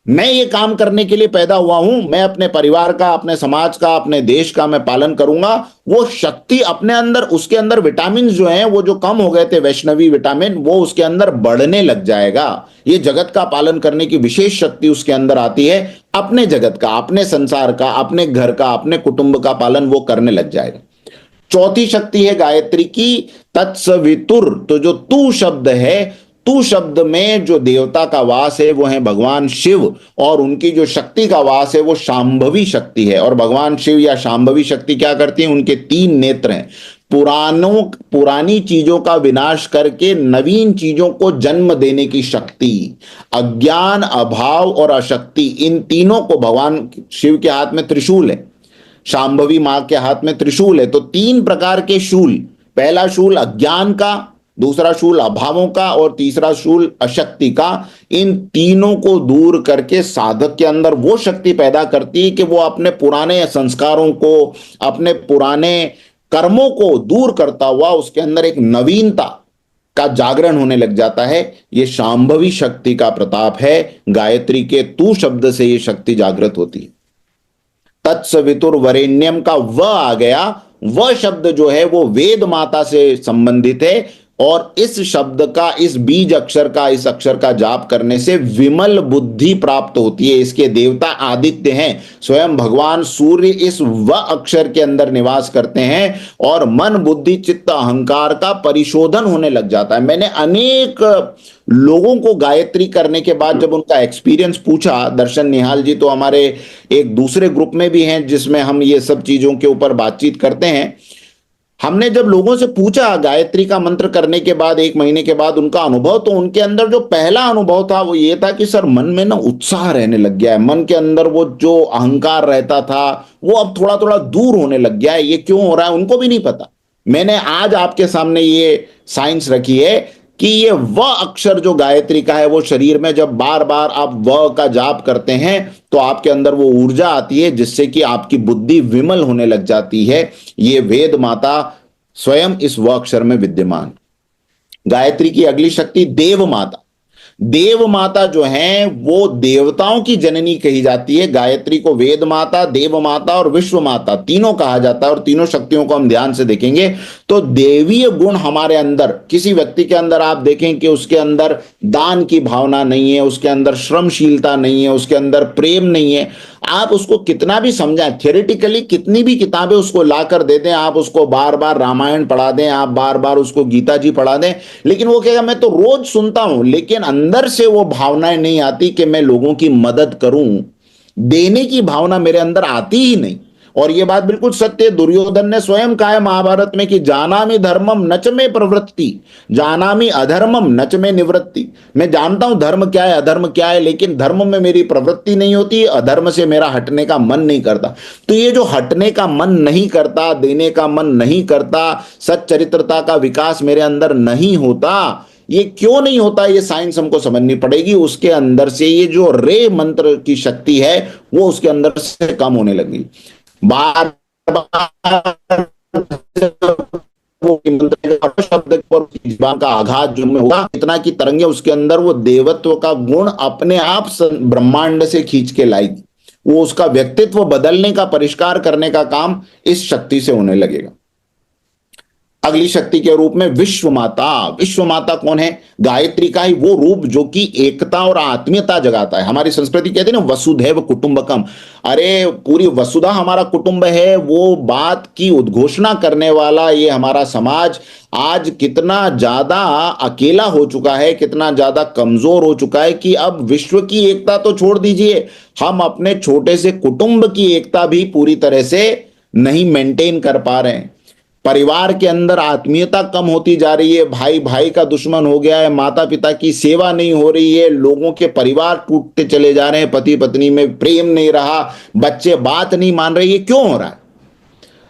मैं ये काम करने के लिए पैदा हुआ हूं, मैं अपने परिवार का, अपने समाज का, अपने देश का मैं पालन करूंगा। वो शक्ति अपने अंदर, उसके अंदर विटामिन जो हैं वो जो कम हो गए थे वैष्णवी विटामिन, वो उसके अंदर बढ़ने लग जाएगा। ये जगत का पालन करने की विशेष शक्ति उसके अंदर आती है। अपने जगत का, अपने संसार का, अपने घर का, अपने कुटुंब का पालन वो करने लग जाएगा। चौथी शक्ति है गायत्री की तत्सवितुर। तो जो तू शब्द है, तू शब्द में जो देवता का वास है वो है भगवान शिव, और उनकी जो शक्ति का वास है वो शांभवी शक्ति है। और भगवान शिव या शांभवी शक्ति क्या करती है? उनके 3 नेत्र हैं। पुरानी चीजों का विनाश करके नवीन चीजों को जन्म देने की शक्ति। अज्ञान, अभाव और अशक्ति, इन तीनों को, भगवान शिव के हाथ में त्रिशूल है, शांभवी मां के हाथ में त्रिशूल है। तो 3 प्रकार के शूल, पहला शूल अज्ञान का, दूसरा शूल अभावों का, और तीसरा शूल अशक्ति का। इन तीनों को दूर करके साधक के अंदर वो शक्ति पैदा करती है कि वो अपने पुराने संस्कारों को, अपने पुराने कर्मों को दूर करता हुआ उसके अंदर एक नवीनता का जागरण होने लग जाता है। ये शांभवी शक्ति का प्रताप है। गायत्री के तू शब्द से ये शक्ति जागृत होती है। तत्सवितुर वरेण्यम का व आ गया। वह शब्द जो है वो वेद माता से संबंधित है, और इस शब्द का, इस बीज अक्षर का, इस अक्षर का जाप करने से विमल बुद्धि प्राप्त होती है। इसके देवता आदित्य हैं, स्वयं भगवान सूर्य इस व अक्षर के अंदर निवास करते हैं, और मन, बुद्धि, चित्त, अहंकार का परिशोधन होने लग जाता है। मैंने अनेक लोगों को गायत्री करने के बाद जब उनका एक्सपीरियंस पूछा, दर्शन निहाल जी तो हमारे एक दूसरे ग्रुप में भी हैं जिसमें हम ये सब चीजों के ऊपर बातचीत करते हैं, हमने जब लोगों से पूछा गायत्री का मंत्र करने के बाद 1 महीने के बाद उनका अनुभव, तो उनके अंदर जो पहला अनुभव था वो ये था कि सर मन में ना उत्साह रहने लग गया है, मन के अंदर वो जो अहंकार रहता था वो अब थोड़ा थोड़ा दूर होने लग गया है। ये क्यों हो रहा है उनको भी नहीं पता। मैंने आज आपके सामने ये साइंस रखी है कि ये व अक्षर जो गायत्री का है वो शरीर में जब बार बार आप व का जाप करते हैं तो आपके अंदर वो ऊर्जा आती है जिससे कि आपकी बुद्धि विमल होने लग जाती है। ये वेद माता स्वयं इस व अक्षर में विद्यमान। गायत्री की अगली शक्ति देव माता। देव माता जो है वो देवताओं की जननी कही जाती है। गायत्री को वेद माता, देव माता और विश्व माता तीनों कहा जाता है, और तीनों शक्तियों को हम ध्यान से देखेंगे तो देवीय गुण हमारे अंदर, किसी व्यक्ति के अंदर आप देखें कि उसके अंदर दान की भावना नहीं है, उसके अंदर श्रमशीलता नहीं है, उसके अंदर प्रेम नहीं है, आप उसको कितना भी समझाएं, थियोरेटिकली कितनी भी किताबें उसको लाकर दे दें, आप उसको बार बार रामायण पढ़ा दें, आप बार बार उसको गीता जी पढ़ा दें, लेकिन वो कहेगा मैं तो रोज सुनता हूं, लेकिन अंदर से वो भावनाएं नहीं आती कि मैं लोगों की मदद करूं। देने की भावना मेरे अंदर आती ही नहीं। और ये बात बिल्कुल सत्य है। दुर्योधन ने स्वयं कहा है महाभारत में कि जानामि धर्मम नच में प्रवृत्ति, जानामि अधर्मम नच में निवृत्ति। मैं जानता हूं धर्म क्या है, अधर्म क्या है, लेकिन धर्म में मेरी प्रवृत्ति नहीं होती, अधर्म से मेरा हटने का मन नहीं करता। तो ये जो हटने का मन नहीं करता, देने का मन नहीं करता, सच्चरित्रता का विकास मेरे अंदर नहीं होता, ये क्यों नहीं होता, ये साइंस हमको समझनी पड़ेगी। उसके अंदर से ये जो रे मंत्र की शक्ति है वो उसके अंदर से कम होने लगी। बार बार वो शब्द पर जीवन का आघात जो में होगा, इतना की तरंगे उसके अंदर वो देवत्व का गुण अपने आप ब्रह्मांड से खींच के लाएगी। वो उसका व्यक्तित्व बदलने का, परिष्कार करने का काम इस शक्ति से होने लगेगा। अगली शक्ति के रूप में विश्व माता। विश्व माता कौन है? गायत्री का ही वो रूप जो कि एकता और आत्मीयता जगाता है। हमारी संस्कृति कहती है ना, वसुधैव कुटुंबकम। अरे पूरी वसुधा हमारा कुटुंब है, वो बात की उद्घोषणा करने वाला ये हमारा समाज आज कितना ज्यादा अकेला हो चुका है, कितना ज्यादा कमजोर हो चुका है कि अब विश्व की एकता तो छोड़ दीजिए, हम अपने छोटे से कुटुंब की एकता भी पूरी तरह से नहीं मेंटेन कर पा रहे हैं। परिवार के अंदर आत्मीयता कम होती जा रही है, भाई भाई का दुश्मन हो गया है, माता पिता की सेवा नहीं हो रही है, लोगों के परिवार टूटते चले जा रहे हैं, पति पत्नी में प्रेम नहीं रहा, बच्चे बात नहीं मान रहे। ये क्यों हो रहा है?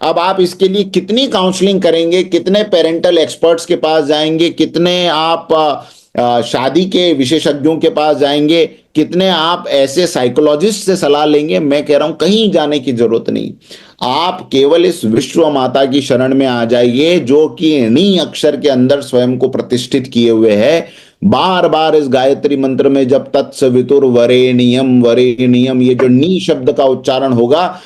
अब आप इसके लिए कितनी काउंसलिंग करेंगे, कितने पेरेंटल एक्सपर्ट्स के पास जाएंगे, कितने आप शादी के विशेषज्ञों के पास जाएंगे, कितने आप ऐसे साइकोलॉजिस्ट से सलाह लेंगे? मैं कह रहा हूं कहीं जाने की जरूरत नहीं। आप केवल इस विश्व माता की शरण में आ जाइए, जो कि नी अक्षर के अंदर स्वयं को प्रतिष्ठित किए हुए है। बार बार इस गायत्री मंत्र में जब तत्सवितुर वरेण्यम ये जो नी शब्द का उच्चारण होगा,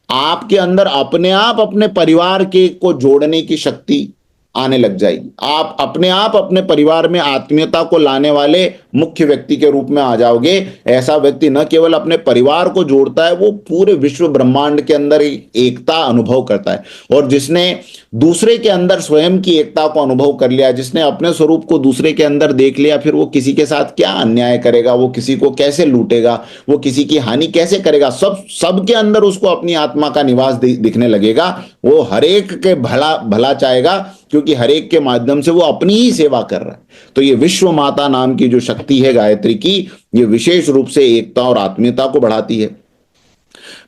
आपके अंदर अपने आप अपने परिवार के को जोड़ने की शक्ति आने लग जाएगी। आप अपने आप अपने परिवार में आत्मीयता को लाने वाले मुख्य व्यक्ति के रूप में आ जाओगे। ऐसा व्यक्ति न केवल अपने परिवार को जोड़ता है, वो पूरे विश्व ब्रह्मांड के अंदर एकता अनुभव करता है। और जिसने दूसरे के अंदर स्वयं की एकता को अनुभव कर लिया, जिसने अपने स्वरूप को दूसरे के अंदर देख लिया, फिर वो किसी के साथ क्या अन्याय करेगा, वो किसी को कैसे लूटेगा, वो किसी की हानि कैसे करेगा, सबके अंदर उसको अपनी आत्मा का निवास दिखने लगेगा। वो हरेक के भला भला चाहेगा, क्योंकि हरेक के माध्यम से वो अपनी ही सेवा कर रहा है। तो ये विश्व माता नाम की जो शक्ति है गायत्री की, ये विशेष रूप से एकता और आत्मीयता को बढ़ाती है।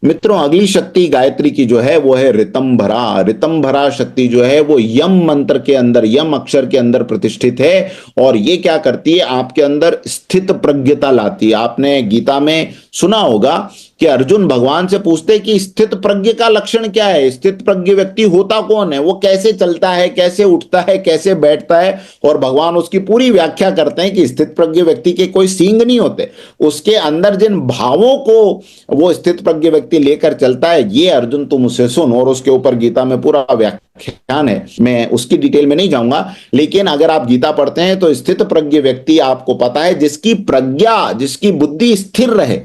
मित्रों, अगली शक्ति गायत्री की जो है वो है ऋतंभरा। ऋतंभरा शक्ति जो है वो यम मंत्र के अंदर, यम अक्षर के अंदर प्रतिष्ठित है। और ये क्या करती है? आपके अंदर स्थित प्रज्ञता लाती है। आपने गीता में सुना होगा कि अर्जुन भगवान से पूछते हैं कि स्थित प्रज्ञ का लक्षण क्या है? स्थित प्रज्ञ व्यक्ति होता कौन है? वो कैसे चलता है, कैसे उठता है, कैसे बैठता है? और भगवान उसकी पूरी व्याख्या करते हैं कि स्थित प्रज्ञ व्यक्ति के कोई सींग नहीं होते, उसके अंदर जिन भावों को वो स्थित प्रज्ञ व्यक्ति लेकर चलता है, ये अर्जुन तुम उसे सुन। और उसके ऊपर गीता में पूरा व्याख्यान है, मैं उसकी डिटेल में नहीं जाऊंगा। लेकिन अगर आप गीता पढ़ते हैं तो स्थित प्रज्ञ व्यक्ति आपको पता है जिसकी प्रज्ञा, जिसकी बुद्धि स्थिर रहे।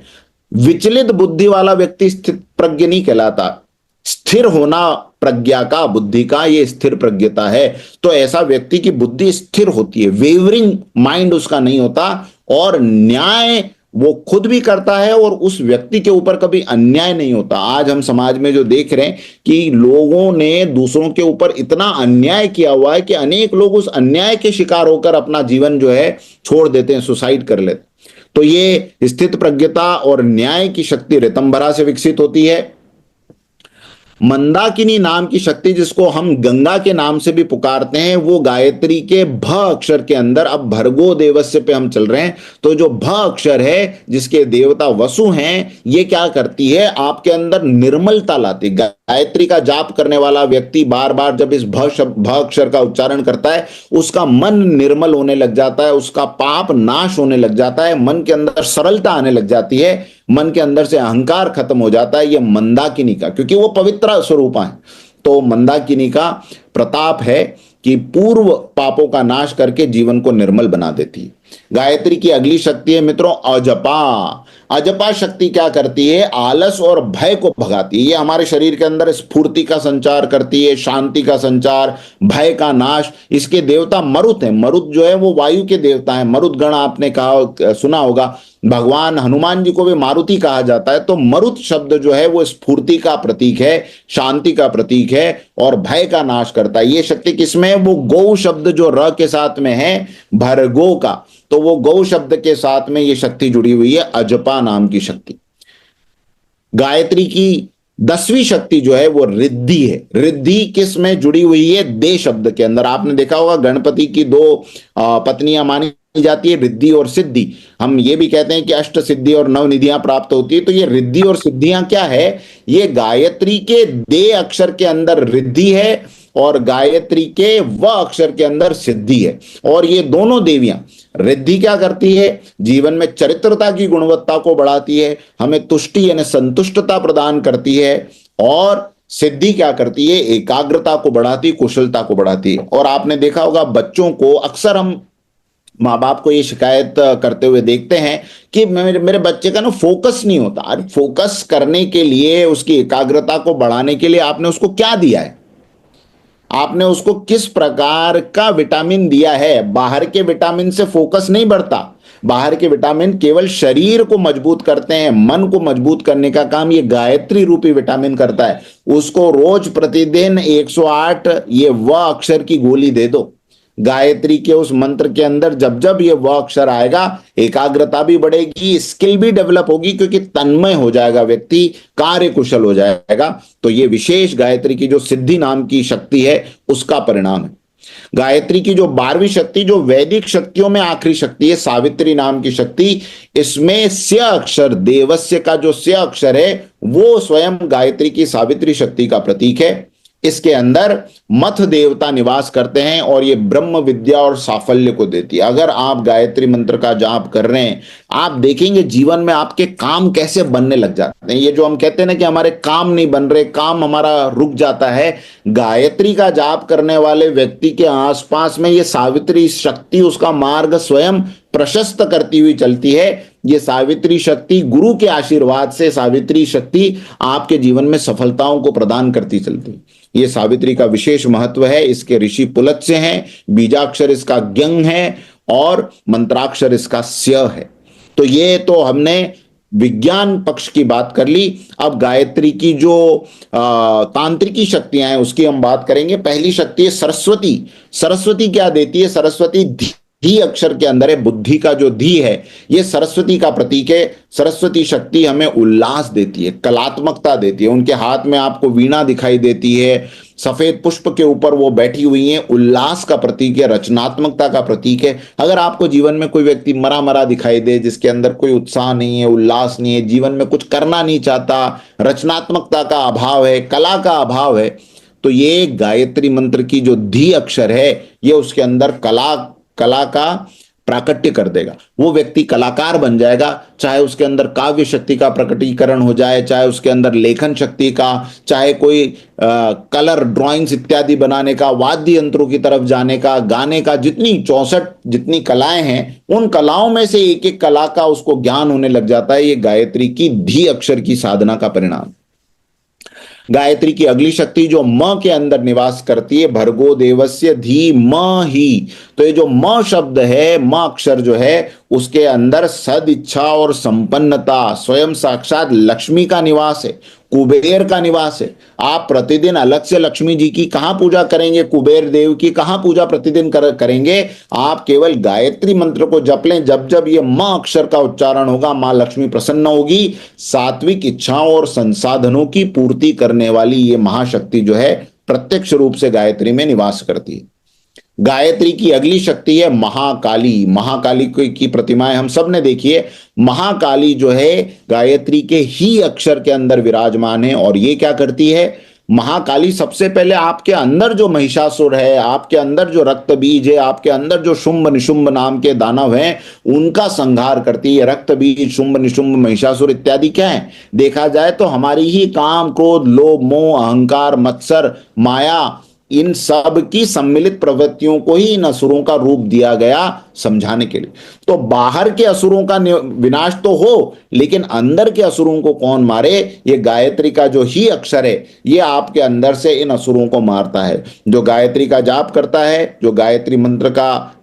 विचलित बुद्धि वाला व्यक्ति स्थित प्रज्ञ नहीं कहलाता। स्थिर होना प्रज्ञा का, बुद्धि का, ये स्थिर प्रज्ञता है। तो ऐसा व्यक्ति की बुद्धि स्थिर होती है, वेवरिंग माइंड उसका नहीं होता, और न्याय वो खुद भी करता है और उस व्यक्ति के ऊपर कभी अन्याय नहीं होता। आज हम समाज में जो देख रहे हैं कि लोगों ने दूसरों के ऊपर इतना अन्याय किया हुआ है कि अनेक लोग उस अन्याय के शिकार होकर अपना जीवन जो है छोड़ देते हैं, सुसाइड कर लेते हैं। तो ये स्थित प्रज्ञता और न्याय की शक्ति ऋतंभरा से विकसित होती है। मंदाकिनी नाम की शक्ति, जिसको हम गंगा के नाम से भी पुकारते हैं, वो गायत्री के भ अक्षर के अंदर, अब भर्गो देवस्य पे हम चल रहे हैं, तो जो भ अक्षर है जिसके देवता वसु हैं, ये क्या करती है? आपके अंदर निर्मलता लाती। गायत्री का जाप करने वाला व्यक्ति बार बार जब इस भ अक्षर का उच्चारण करता है, उसका मन निर्मल होने लग जाता है, उसका पाप नाश होने लग जाता है, मन के अंदर सरलता आने लग जाती है, मन के अंदर से अहंकार खत्म हो जाता है। ये मंदाकिनी का, क्योंकि वो पवित्र स्वरूपा है, तो मंदाकिनी का प्रताप है कि पूर्व पापों का नाश करके जीवन को निर्मल बना देती है। गायत्री की अगली शक्ति है मित्रों अजपा। अजपा शक्ति क्या करती है? आलस और भय को भगाती है। ये हमारे शरीर के अंदर स्फूर्ति का संचार करती है, शांति का संचार, भय का नाश। इसके देवता मरुत है। मरुत जो है वो वायु के देवता है। मरुत गण आपने कहा, सुना होगा। भगवान हनुमान जी को भी मारुति कहा जाता है। तो मरुत शब्द जो है वो स्फूर्ति का प्रतीक है, शांति का प्रतीक है और भय का नाश करता है। ये शक्ति किसमें है? वो गौ शब्द जो र के साथ में है, भरगो का, तो वो गौ शब्द के साथ में ये शक्ति जुड़ी हुई है, अजपा नाम की शक्ति। गायत्री की 10वीं शक्ति जो है वो रिद्धि है। रिद्धि किस में जुड़ी हुई है? दे शब्द के अंदर। आपने देखा होगा गणपति की 2 पत्नियां मानी जाती है, रिद्धि और सिद्धि। हम ये भी कहते हैं कि अष्ट सिद्धि और 9 निधियां प्राप्त होती है। तो ये रिद्धि और सिद्धियां क्या है? ये गायत्री के दे अक्षर के अंदर रिद्धि है और गायत्री के व अक्षर के अंदर सिद्धि है। और ये दोनों देवियां, रिद्धि क्या करती है? जीवन में चरित्रता की गुणवत्ता को बढ़ाती है, हमें तुष्टि यानी संतुष्टता प्रदान करती है। और सिद्धि क्या करती है, एकाग्रता को बढ़ाती, कुशलता को बढ़ाती है। और आपने देखा होगा बच्चों को अक्सर हम माँ बाप को ये शिकायत करते हुए देखते हैं कि मेरे मेरे बच्चे का ना फोकस नहीं होता। अरे फोकस करने के लिए, उसकी एकाग्रता को बढ़ाने के लिए आपने उसको क्या दिया है? आपने उसको किस प्रकार का विटामिन दिया है? बाहर के विटामिन से फोकस नहीं बढ़ता। बाहर के विटामिन केवल शरीर को मजबूत करते हैं, मन को मजबूत करने का काम ये गायत्री रूपी विटामिन करता है। उसको रोज प्रतिदिन 108 ये व अक्षर की गोली दे दो। गायत्री के उस मंत्र के अंदर जब जब ये व अक्षर आएगा, एकाग्रता भी बढ़ेगी, स्किल भी डेवलप होगी, क्योंकि तन्मय हो जाएगा व्यक्ति, कार्य कुशल हो जाएगा। तो ये विशेष गायत्री की जो सिद्धि नाम की शक्ति है उसका परिणाम है। गायत्री की जो 12वीं शक्ति, जो वैदिक शक्तियों में आखिरी शक्ति है, सावित्री नाम की शक्ति, इसमें स्य अक्षर, देवस्य का जो स्य अक्षर है वो स्वयं गायत्री की सावित्री शक्ति का प्रतीक है। इसके अंदर मथ देवता निवास करते हैं और ये ब्रह्म विद्या और साफल्य को देती है। अगर आप गायत्री मंत्र का जाप कर रहे हैं, आप देखेंगे जीवन में आपके काम कैसे बनने लग जाते हैं। ये जो हम कहते हैं ना कि हमारे काम नहीं बन रहे, काम हमारा रुक जाता है, गायत्री का जाप करने वाले व्यक्ति के आसपास में ये सावित्री शक्ति उसका मार्ग स्वयं प्रशस्त करती हुई चलती है। ये सावित्री शक्ति गुरु के आशीर्वाद से, सावित्री शक्ति आपके जीवन में सफलताओं को प्रदान करती चलती है। ये सावित्री का विशेष महत्व है। इसके ऋषि पुलत्स्य हैं, बीजाक्षर इसका ग्यंग है और मंत्राक्षर इसका स्य है। तो ये तो हमने विज्ञान पक्ष की बात कर ली। अब गायत्री की जो तांत्रिकी शक्तियां हैं उसकी हम बात करेंगे। पहली शक्ति है सरस्वती। सरस्वती क्या देती है? सरस्वती धी अक्षर के अंदर है, बुद्धि का जो धी है ये सरस्वती का प्रतीक है। सरस्वती शक्ति हमें उल्लास देती है, कलात्मकता देती है। उनके हाथ में आपको वीणा दिखाई देती है, सफेद पुष्प के ऊपर वो बैठी हुई हैं, उल्लास का प्रतीक है, रचनात्मकता का प्रतीक है। अगर आपको जीवन में कोई व्यक्ति मरा मरा दिखाई दे, जिसके अंदर कोई उत्साह नहीं है, उल्लास नहीं है, जीवन में कुछ करना नहीं चाहता, रचनात्मकता का अभाव है, कला का अभाव है, तो ये गायत्री मंत्र की जो धी अक्षर है ये उसके अंदर कला का प्राकट्य कर देगा। वो व्यक्ति कलाकार बन जाएगा, चाहे उसके अंदर काव्य शक्ति का प्रकटीकरण हो जाए, चाहे उसके अंदर लेखन शक्ति का, चाहे कोई कलर ड्राइंग्स इत्यादि बनाने का, वाद्य यंत्रों की तरफ जाने का, गाने का, जितनी 64 जितनी कलाएं हैं उन कलाओं में से एक एक कला का उसको ज्ञान होने लग जाता है। ये गायत्री की धी अक्षर की साधना का परिणाम। गायत्री की अगली शक्ति जो म के अंदर निवास करती है, भर्गो देवस्य धी म ही। तो ये जो म शब्द है, म अक्षर जो है, उसके अंदर सद इच्छा और संपन्नता, स्वयं साक्षात लक्ष्मी का निवास है, कुबेर का निवास है। आप प्रतिदिन अलग से लक्ष्मी जी की कहां पूजा करेंगे, कुबेर देव की कहां पूजा प्रतिदिन करेंगे? आप केवल गायत्री मंत्र को जप लें। जब जब ये म अक्षर का उच्चारण होगा, मां लक्ष्मी प्रसन्न होगी। सात्विक इच्छाओं और संसाधनों की पूर्ति करने वाली ये महाशक्ति जो है प्रत्यक्ष रूप से गायत्री में निवास करती है। गायत्री की अगली शक्ति है महाकाली। महाकाली की प्रतिमाएं हम सब ने देखी है। महाकाली जो है गायत्री के ही अक्षर के अंदर विराजमान है। और ये क्या करती है? महाकाली सबसे पहले आपके अंदर जो महिषासुर है, आपके अंदर जो रक्त बीज है, आपके अंदर जो शुंभ निशुंभ नाम के दानव हैं, उनका संहार करती है। रक्त बीज, शुंभ निशुंभ, महिषासुर इत्यादि क्या है? देखा जाए तो हमारी ही काम, क्रोध, लोभ, मोह, अहंकार, मत्सर, माया, इन सब की सम्मिलित प्रवृत्तियों को ही इन असुरों का रूप दिया गया समझाने के लिए। तो बाहर के असुरों का विनाश तो हो, लेकिन अंदर के असुरों को कौन मारे? ये गायत्री का जो ही अक्षर है ये आपके अंदर से इन असुरों को मारता है। जो गायत्री का जाप करता है, जो गायत्री मंत्र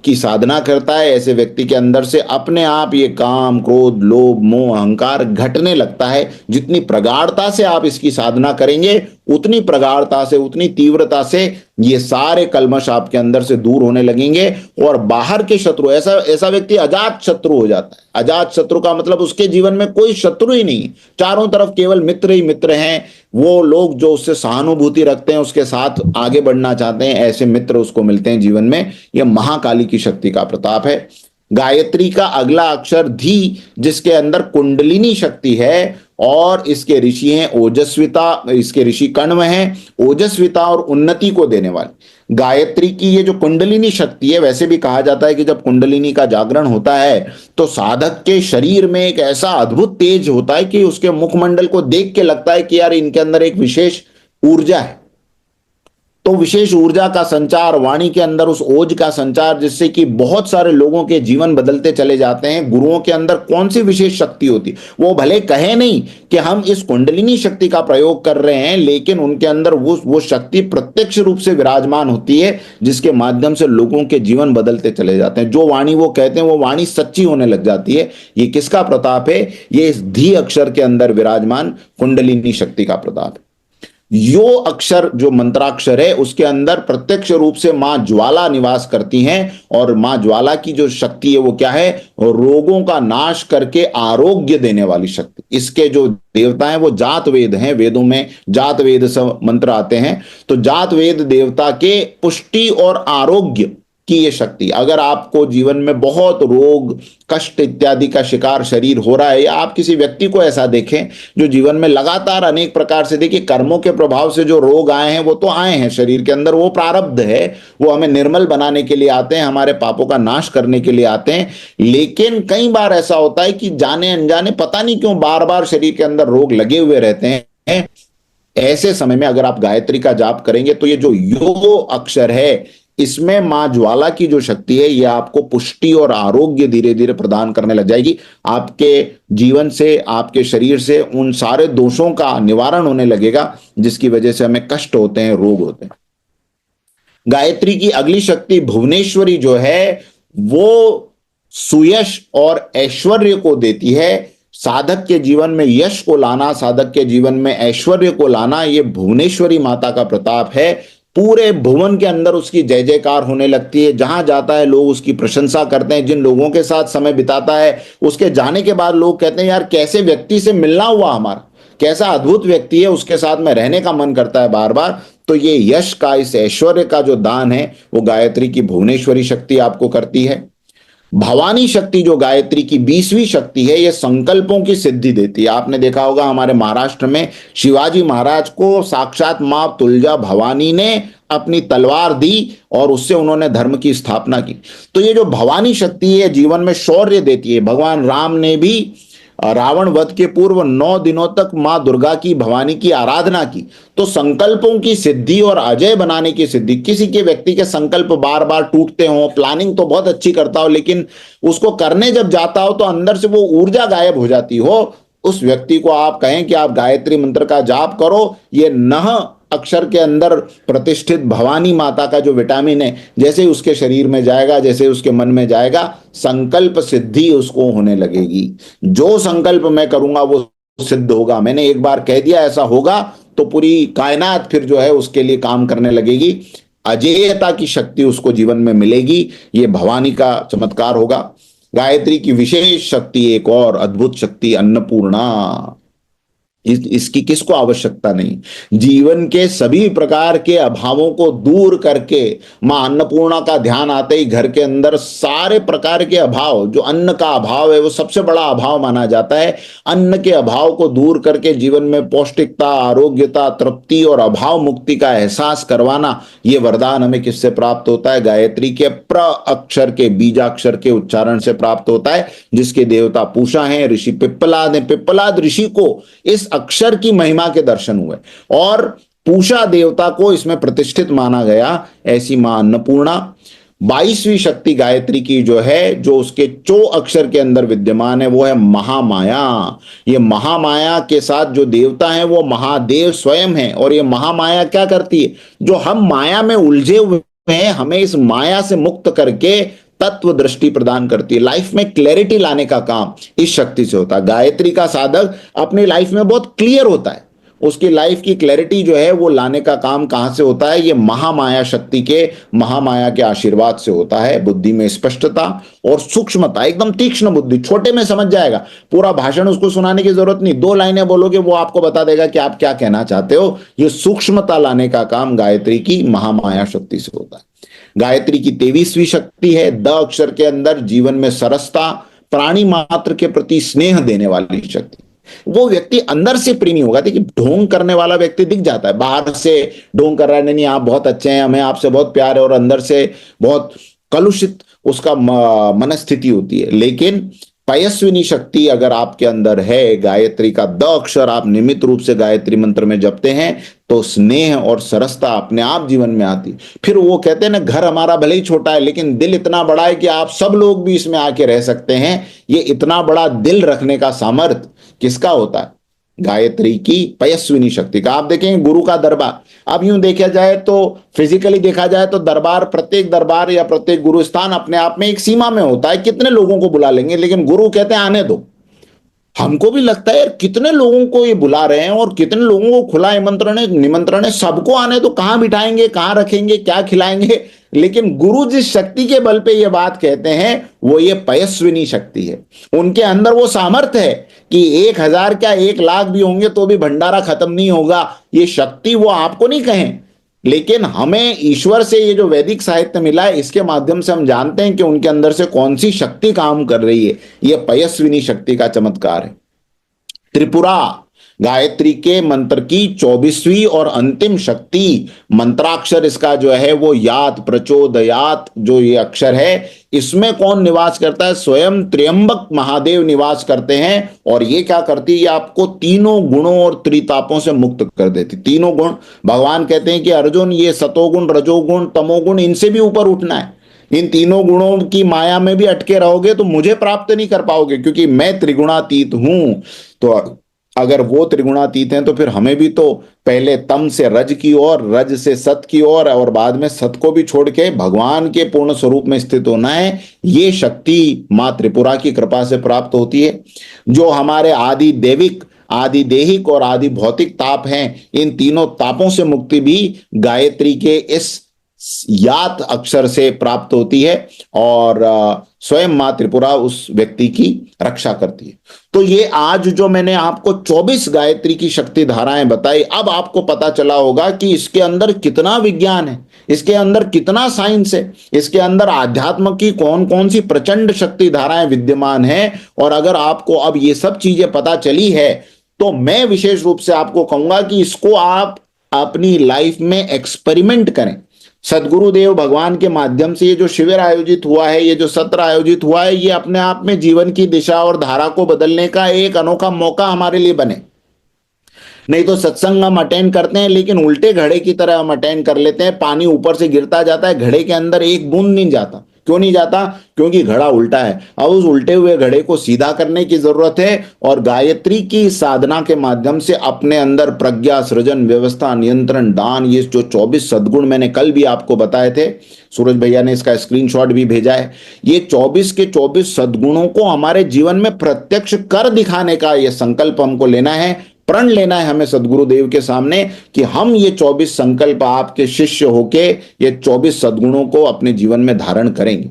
की साधना करता है, ऐसे व्यक्ति के अंदर से अपने आप ये काम, क्रोध, लोभ, मोह, अहंकार घटने लगता है। जितनी प्रगाढ़ता से आप इसकी साधना करेंगे, उतनी प्रगाढ़ता से, उतनी तीव्रता से ये सारे कल्मश आपके अंदर से दूर होने लगेंगे। और बाहर के शत्रु, ऐसा व्यक्ति अजात शत्रु हो जाता है। अजात शत्रु का मतलब उसके जीवन में कोई शत्रु ही नहीं, चारों तरफ केवल मित्र ही मित्र हैं। वो लोग जो उससे सहानुभूति रखते हैं, उसके साथ आगे बढ़ना चाहते हैं, ऐसे मित्र उसको मिलते हैं जीवन में। यह महाकाली की शक्ति का प्रताप है। गायत्री का अगला अक्षर धी, जिसके अंदर कुंडलिनी शक्ति है और इसके ऋषि हैं ओजस्विता, इसके ऋषि कण्व हैं, ओजस्विता और उन्नति को देने वाले। गायत्री की ये जो कुंडलिनी शक्ति है, वैसे भी कहा जाता है कि जब कुंडलिनी का जागरण होता है तो साधक के शरीर में एक ऐसा अद्भुत तेज होता है कि उसके मुखमंडल को देख के लगता है कि यार इनके अंदर एक विशेष ऊर्जा है। तो विशेष ऊर्जा का संचार, वाणी के अंदर उस ओज का संचार, जिससे कि बहुत सारे लोगों के जीवन बदलते चले जाते हैं। गुरुओं के अंदर कौन सी विशेष शक्ति होती, वो भले कहे नहीं कि हम इस कुंडलिनी शक्ति का प्रयोग कर रहे हैं, लेकिन उनके अंदर वो शक्ति प्रत्यक्ष रूप से विराजमान होती है, जिसके माध्यम से लोगों के जीवन बदलते चले जाते हैं। जो वाणी वो कहते हैं वो वाणी सच्ची होने लग जाती है। ये किसका प्रताप है? ये इस धी अक्षर के अंदर विराजमान कुंडलिनी शक्ति का प्रताप है। यो अक्षर जो मंत्राक्षर है, उसके अंदर प्रत्यक्ष रूप से मां ज्वाला निवास करती हैं, और मां ज्वाला की जो शक्ति है वो क्या है? रोगों का नाश करके आरोग्य देने वाली शक्ति। इसके जो देवता हैं वो जात वेद हैं। वेदों में जात वेद सब मंत्र आते हैं। तो जात वेद देवता के पुष्टि और आरोग्य की ये शक्ति, अगर आपको जीवन में बहुत रोग कष्ट इत्यादि का शिकार शरीर हो रहा है, या आप किसी व्यक्ति को ऐसा देखें जो जीवन में लगातार अनेक प्रकार से, देखिए कर्मों के प्रभाव से जो रोग आए हैं वो तो आए हैं शरीर के अंदर, वो प्रारब्ध है, वो हमें निर्मल बनाने के लिए आते हैं, हमारे पापों का नाश करने के लिए आते हैं। लेकिन कई बार ऐसा होता है कि जाने अनजाने पता नहीं क्यों बार बार शरीर के अंदर रोग लगे हुए रहते हैं। ऐसे समय में अगर आप गायत्री का जाप करेंगे तो ये जो यो अक्षर है, इसमें मां ज्वाला की जो शक्ति है, ये आपको पुष्टि और आरोग्य धीरे धीरे प्रदान करने लग जाएगी। आपके जीवन से, आपके शरीर से उन सारे दोषों का निवारण होने लगेगा जिसकी वजह से हमें कष्ट होते हैं, रोग होते हैं। गायत्री की अगली शक्ति भुवनेश्वरी जो है, वो सुयश और ऐश्वर्य को देती है। साधक के जीवन में यश को लाना, साधक के जीवन में ऐश्वर्य को लाना, ये भुवनेश्वरी माता का प्रताप है। पूरे भुवन के अंदर उसकी जय जयकार होने लगती है। जहां जाता है लोग उसकी प्रशंसा करते हैं। जिन लोगों के साथ समय बिताता है, उसके जाने के बाद लोग कहते हैं यार कैसे व्यक्ति से मिलना हुआ हमारा, कैसा अद्भुत व्यक्ति है, उसके साथ में रहने का मन करता है बार बार। तो ये यश का, इस ऐश्वर्य का जो दान है वो गायत्री की भुवनेश्वरी शक्ति आपको करती है। भवानी शक्ति जो गायत्री की 20वीं शक्ति है, ये संकल्पों की सिद्धि देती है। आपने देखा होगा हमारे महाराष्ट्र में शिवाजी महाराज को साक्षात मां तुलजा भवानी ने अपनी तलवार दी और उससे उन्होंने धर्म की स्थापना की। तो ये जो भवानी शक्ति है जीवन में शौर्य देती है। भगवान राम ने भी रावण वध के पूर्व 9 दिनों तक मां दुर्गा की, भवानी की आराधना की। तो संकल्पों की सिद्धि और अजय बनाने की सिद्धि, किसी के व्यक्ति के संकल्प बार बार टूटते हो, प्लानिंग तो बहुत अच्छी करता हो, लेकिन उसको करने जब जाता हो तो अंदर से वो ऊर्जा गायब हो जाती हो, उस व्यक्ति को आप कहें कि आप गायत्री मंत्र का जाप करो। ये नह अक्षर के अंदर प्रतिष्ठित भवानी माता का जो विटामिन है, जैसे ही उसके शरीर में जाएगा, जैसे ही उसके मन में जाएगा, संकल्प सिद्धि उसको होने लगेगी। जो संकल्प मैं करूंगा वो सिद्ध होगा। मैंने एक बार कह दिया ऐसा होगा तो पूरी कायनात फिर जो है उसके लिए काम करने लगेगी। अजेयता की शक्ति उसको जीवन में मिलेगी। ये भवानी का चमत्कार होगा। गायत्री की विशेष शक्ति, एक और अद्भुत शक्ति, अन्नपूर्णा। इसकी किसको आवश्यकता नहीं। जीवन के सभी प्रकार के अभावों को दूर करके मां अन्नपूर्णा का ध्यान आते ही घर के अंदर सारे प्रकार के अभाव, जो अन्न का अभाव है वो सबसे बड़ा अभाव माना जाता है, अन्न के अभाव को दूर करके जीवन में पौष्टिकता, आरोग्यता, तृप्ति और अभाव मुक्ति का एहसास करवाना, ये वरदान हमें किससे प्राप्त होता है? गायत्री के प्र अक्षर के, बीजाक्षर के उच्चारण से प्राप्त होता है, जिसके देवता पूषा हैं, ऋषि पिप्पलाद हैं। पिप्पलाद ऋषि को इस अक्षर की महिमा के दर्शन हुए और पूषा देवता को इसमें प्रतिष्ठित माना गया। ऐसी मां अन्नपूर्णा। 22वीं शक्ति गायत्री की जो है, जो उसके चो अक्षर के अंदर विद्यमान है, वो है महामाया। ये महामाया के साथ जो देवता है वो महादेव स्वयं है। और ये महामाया क्या करती है? जो हम माया में उलझे हुए हैं, हमें इस माया से मुक्त करके तत्व दृष्टि प्रदान करती है। लाइफ में क्लैरिटी लाने का काम इस शक्ति से होता है। गायत्री का साधक अपनी लाइफ में बहुत क्लियर होता है। उसकी लाइफ की क्लैरिटी जो है वो लाने का काम कहां से होता है? ये महामाया शक्ति के, महामाया के आशीर्वाद से होता है। बुद्धि में स्पष्टता और सूक्ष्मता, एकदम तीक्ष्ण बुद्धि, छोटे में समझ जाएगा। पूरा भाषण उसको सुनाने की जरूरत नहीं, 2 लाइनें बोलोगे वो आपको बता देगा कि आप क्या कहना चाहते हो। ये सूक्ष्मता लाने का काम गायत्री की महामाया शक्ति से होता है। गायत्री की 23वीं शक्ति है द अक्षर के अंदर, जीवन में सरसता, प्राणी मात्र के प्रति स्नेह देने वाली शक्ति। वो व्यक्ति अंदर से प्रेमी होगा। देखिए ढोंग करने वाला व्यक्ति दिख जाता है, बाहर से ढोंग कर रहा है, नहीं आप बहुत अच्छे हैं, हमें आपसे बहुत प्यार है, और अंदर से बहुत कलुषित उसका मनस्थिति होती है। लेकिन पयस्विनी शक्ति अगर आपके अंदर है, गायत्री का द अक्षर आप नियमित रूप से गायत्री मंत्र में जपते हैं, तो स्नेह और सरसता अपने आप जीवन में आती। फिर वो कहते हैं ना, घर हमारा भले ही छोटा है लेकिन दिल इतना बड़ा है कि आप सब लोग भी इसमें आके रह सकते हैं। ये इतना बड़ा दिल रखने का सामर्थ्य किसका होता है? गायत्री की पयस्विनी शक्ति का। आप देखें गुरु का दरबार, अब यूं देखा जाए तो फिजिकली देखा जाए तो दरबार, प्रत्येक दरबार या प्रत्येक गुरु स्थान अपने आप में एक सीमा में होता है, कितने लोगों को बुला लेंगे, लेकिन गुरु कहते हैं आने दो। हमको भी लगता है यार कितने लोगों को ये बुला रहे हैं और कितने लोगों को खुला निमंत्रण है, सबको आने दो, कहां बिठाएंगे, कहां रखेंगे, क्या खिलाएंगे। लेकिन गुरु जिस शक्ति के बल पे ये बात कहते हैं वो ये पयस्विनी शक्ति है। उनके अंदर वो सामर्थ्य है कि 1,000 क्या 1,00,000 भी होंगे तो भी भंडारा खत्म नहीं होगा। ये शक्ति वो आपको नहीं कहें, लेकिन हमें ईश्वर से ये जो वैदिक साहित्य मिला है इसके माध्यम से हम जानते हैं कि उनके अंदर से कौन सी शक्ति काम कर रही है। ये पयस्विनी शक्ति का चमत्कार है। त्रिपुरा गायत्री के मंत्र की 24वीं और अंतिम शक्ति, मंत्राक्षर इसका जो है वो यात प्रचोदयात जो ये अक्षर है, इसमें कौन निवास करता है? स्वयं त्र्यंबक महादेव निवास करते हैं। और ये क्या करती है? ये आपको तीनों गुणों और त्रितापों से मुक्त कर देती। तीनों गुण, भगवान कहते हैं कि अर्जुन ये सतोगुण रजोगुण तमोगुण इनसे भी ऊपर उठना है। इन तीनों गुणों की माया में भी अटके रहोगे तो मुझे प्राप्त नहीं कर पाओगे, क्योंकि मैं त्रिगुणातीत हूं। तो अगर वो त्रिगुणातीत हैं तो फिर हमें भी तो पहले तम से रज की ओर, रज से सत की ओर और बाद में सत को भी छोड़ के भगवान के पूर्ण स्वरूप में स्थित होना है। ये शक्ति मां त्रिपुरा की कृपा से प्राप्त होती है। जो हमारे आदि देविक, आदि देहिक और आदि भौतिक ताप हैं, इन तीनों तापों से मुक्ति भी गायत्री के इस यात अक्षर से प्राप्त होती है और स्वयं मां त्रिपुरा उस व्यक्ति की रक्षा करती है। तो ये आज जो मैंने आपको 24 गायत्री की शक्ति धाराएं बताई, अब आपको पता चला होगा कि इसके अंदर कितना विज्ञान है, इसके अंदर कितना साइंस है, इसके अंदर आध्यात्म की कौन कौन सी प्रचंड शक्ति धाराएं विद्यमान है। और अगर आपको अब ये सब चीजें पता चली है तो मैं विशेष रूप से आपको कहूंगा कि इसको आप अपनी लाइफ में एक्सपेरिमेंट करें। सदगुरुदेव भगवान के माध्यम से ये जो शिविर आयोजित हुआ है, ये जो सत्र आयोजित हुआ है, ये अपने आप में जीवन की दिशा और धारा को बदलने का एक अनोखा मौका हमारे लिए बने। नहीं तो सत्संग हम अटेंड करते हैं लेकिन उल्टे घड़े की तरह हम अटेंड कर लेते हैं। पानी ऊपर से गिरता जाता है, घड़े के अंदर एक बूंद नहीं जाता। क्यों नहीं जाता? क्योंकि घड़ा उल्टा है। अब उस उल्टे हुए घड़े को सीधा करने की जरूरत है और गायत्री की साधना के माध्यम से अपने अंदर प्रज्ञा, सृजन, व्यवस्था, नियंत्रण, दान, ये जो 24 सद्गुण मैंने कल भी आपको बताए थे, सूरज भैया ने इसका स्क्रीनशॉट भी भेजा है। ये 24 के 24 सद्गुणों को हमारे जीवन में प्रत्यक्ष कर दिखाने का ये संकल्प हमको लेना है, प्रण लेना है हमें सदगुरुदेव के सामने कि हम ये 24 संकल्प आपके शिष्य होके ये 24 सद्गुणों को अपने जीवन में धारण करेंगे।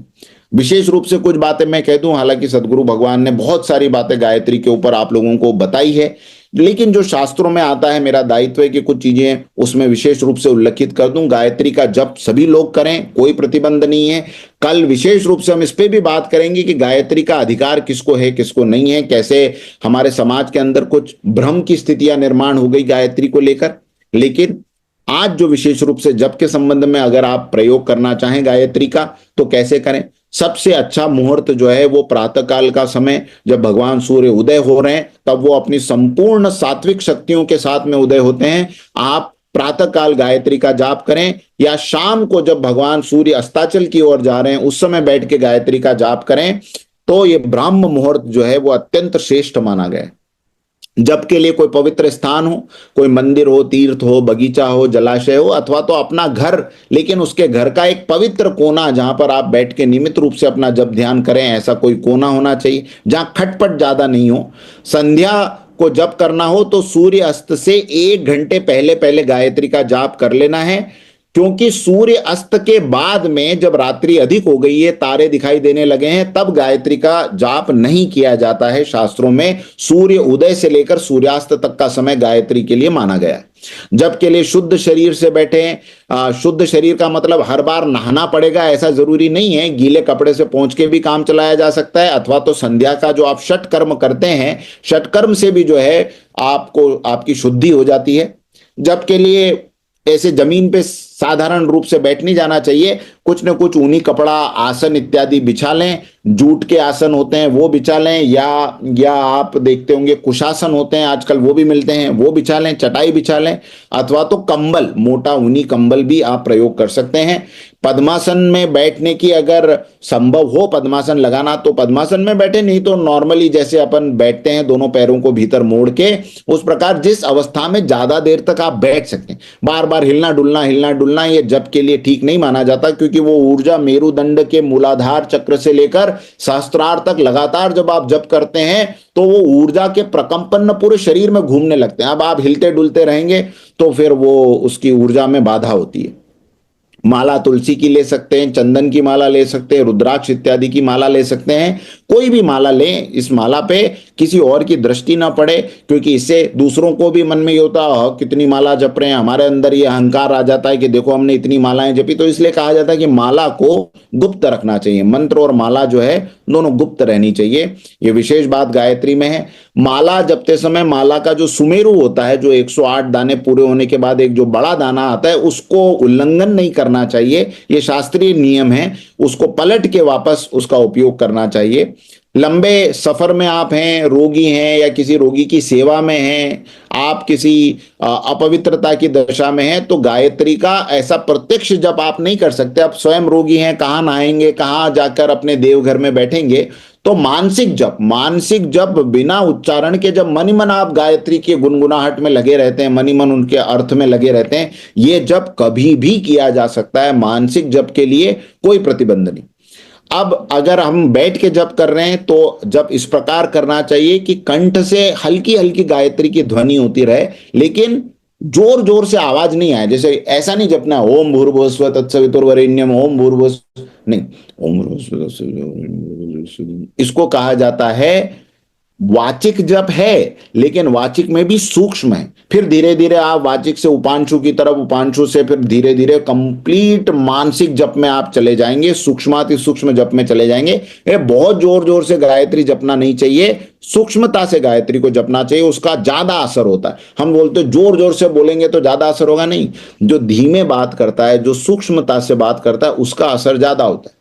विशेष रूप से कुछ बातें मैं कह दूं, हालांकि सदगुरु भगवान ने बहुत सारी बातें गायत्री के ऊपर आप लोगों को बताई है, लेकिन जो शास्त्रों में आता है मेरा दायित्व है कि कुछ चीजें उसमें विशेष रूप से उल्लेखित कर दूं। गायत्री का जप सभी लोग करें, कोई प्रतिबंध नहीं है। कल विशेष रूप से हम इस पे भी बात करेंगे कि गायत्री का अधिकार किसको है, किसको नहीं है, कैसे हमारे समाज के अंदर कुछ भ्रम की स्थितियां निर्माण हो गई गायत्री को लेकर। लेकिन आज जो विशेष रूप से जप के संबंध में अगर आप प्रयोग करना चाहें गायत्री का तो कैसे करें? सबसे अच्छा मुहूर्त जो है वो प्रातः काल का समय, जब भगवान सूर्य उदय हो रहे हैं, तब वो अपनी संपूर्ण सात्विक शक्तियों के साथ में उदय होते हैं। आप प्रातः काल गायत्री का जाप करें या शाम को जब भगवान सूर्य अस्ताचल की ओर जा रहे हैं उस समय बैठ के गायत्री का जाप करें, तो ये ब्राह्म मुहूर्त जो है वो अत्यंत श्रेष्ठ माना गया है। जप के लिए कोई पवित्र स्थान हो, कोई मंदिर हो, तीर्थ हो, बगीचा हो, जलाशय हो, अथवा तो अपना घर, लेकिन उसके घर का एक पवित्र कोना जहां पर आप बैठ के नियमित रूप से अपना जप ध्यान करें, ऐसा कोई कोना होना चाहिए जहां खटपट ज्यादा नहीं हो। संध्या को जप करना हो तो सूर्य अस्त से 1 घंटे पहले पहले गायत्री का जाप कर लेना है, क्योंकि सूर्य अस्त के बाद में जब रात्रि अधिक हो गई है, तारे दिखाई देने लगे हैं, तब गायत्री का जाप नहीं किया जाता है। शास्त्रों में सूर्य उदय से लेकर सूर्यास्त तक का समय गायत्री के लिए माना गया है। जप के लिए शुद्ध शरीर से बैठे। शुद्ध शरीर का मतलब हर बार नहाना पड़ेगा ऐसा जरूरी नहीं है, गीले कपड़े से पहुंच के भी काम चलाया जा सकता है, अथवा तो संध्या का जो आप षट कर्म करते हैं, षट कर्म से भी जो है आपको आपकी शुद्धि हो जाती है। जप के लिए ऐसे जमीन पे साधारण रूप से बैठ नहीं जाना चाहिए, कुछ न कुछ ऊनी कपड़ा, आसन इत्यादि बिछा लें। जूट के आसन होते हैं वो बिछा लें, या आप देखते होंगे कुशासन होते हैं आजकल, वो भी मिलते हैं, वो बिछा लें, चटाई बिछा लें, अथवा तो कंबल, मोटा ऊनी कंबल भी आप प्रयोग कर सकते हैं। पद्मासन में बैठने की अगर संभव हो पद्मासन लगाना तो पद्मासन में बैठे, नहीं तो नॉर्मली जैसे अपन बैठते हैं दोनों पैरों को भीतर मोड़ के, उस प्रकार जिस अवस्था में ज्यादा देर तक आप बैठ सकें। बार बार हिलना डुलना ये जप के लिए ठीक नहीं माना जाता, क्योंकि वो ऊर्जा मेरुदंड के मूलाधार चक्र से लेकर सहस्त्रार तक लगातार जब आप जप करते हैं तो वो ऊर्जा के प्रकंपन पूरे शरीर में घूमने लगते हैं। अब आप हिलते डुलते रहेंगे तो फिर वो उसकी ऊर्जा में बाधा होती है। माला तुलसी की ले सकते हैं, चंदन की माला ले सकते हैं, रुद्राक्ष इत्यादि की माला ले सकते हैं, कोई भी माला लें। इस माला पे किसी और की दृष्टि ना पड़े, क्योंकि इससे दूसरों को भी मन में ये होता है कितनी माला जप रहे हैं, हमारे अंदर ये अहंकार आ जाता है कि देखो हमने इतनी मालाएं जपी। तो इसलिए कहा जाता है कि माला को गुप्त रखना चाहिए, मंत्र और माला जो है दोनों गुप्त रहनी चाहिए। ये विशेष बात गायत्री में है। माला जपते समय माला का जो सुमेरु होता है, जो 108 दाने पूरे होने के बाद एक जो बड़ा दाना आता है, उसको उल्लंघन नहीं करना चाहिए, ये शास्त्रीय नियम है। उसको पलट के वापस उसका उपयोग करना चाहिए। लंबे सफर में आप हैं, रोगी हैं, या किसी रोगी की सेवा में हैं, आप किसी अपवित्रता की दशा में हैं, तो गायत्री का ऐसा प्रत्यक्ष जप आप नहीं कर सकते। आप स्वयं रोगी हैं, कहाँ नहाएंगे, कहाँ जाकर अपने देवघर में बैठेंगे। तो मानसिक जप बिना उच्चारण के, जब मन ही मन आप गायत्री के गुनगुनाहट में लगे रहते हैं, मन ही मन उनके अर्थ में लगे रहते हैं, ये जप कभी भी किया जा सकता है। मानसिक जप के लिए कोई प्रतिबंध नहीं। अब अगर हम बैठ के जप कर रहे हैं तो जप इस प्रकार करना चाहिए कि कंठ से हल्की हल्की गायत्री की ध्वनि होती रहे, लेकिन जोर जोर से आवाज नहीं आए। जैसे ऐसा नहीं जपना ओम भूर्भुवस्सुवः तत्सवितुर्वरेण्यम, ओम भूर्भुवस्सुवः नहीं, ओम भूर्भुवस्सुवः तत्सवितुर्वरेण्यम। इसको कहा जाता है वाचिक जप है, लेकिन वाचिक में भी सूक्ष्म है। फिर धीरे धीरे आप वाचिक से उपांशु की तरफ, उपांशु से फिर धीरे धीरे कंप्लीट मानसिक जप में आप चले जाएंगे, सूक्ष्माति सूक्ष्म जप में चले जाएंगे। ये बहुत जोर जोर से गायत्री जपना नहीं चाहिए, सूक्ष्मता से गायत्री को जपना चाहिए, उसका ज्यादा असर होता है। हम बोलते जोर जोर से बोलेंगे तो ज्यादा असर होगा, नहीं। जो धीमे बात करता है, जो सूक्ष्मता से बात करता है, उसका असर ज्यादा होता है।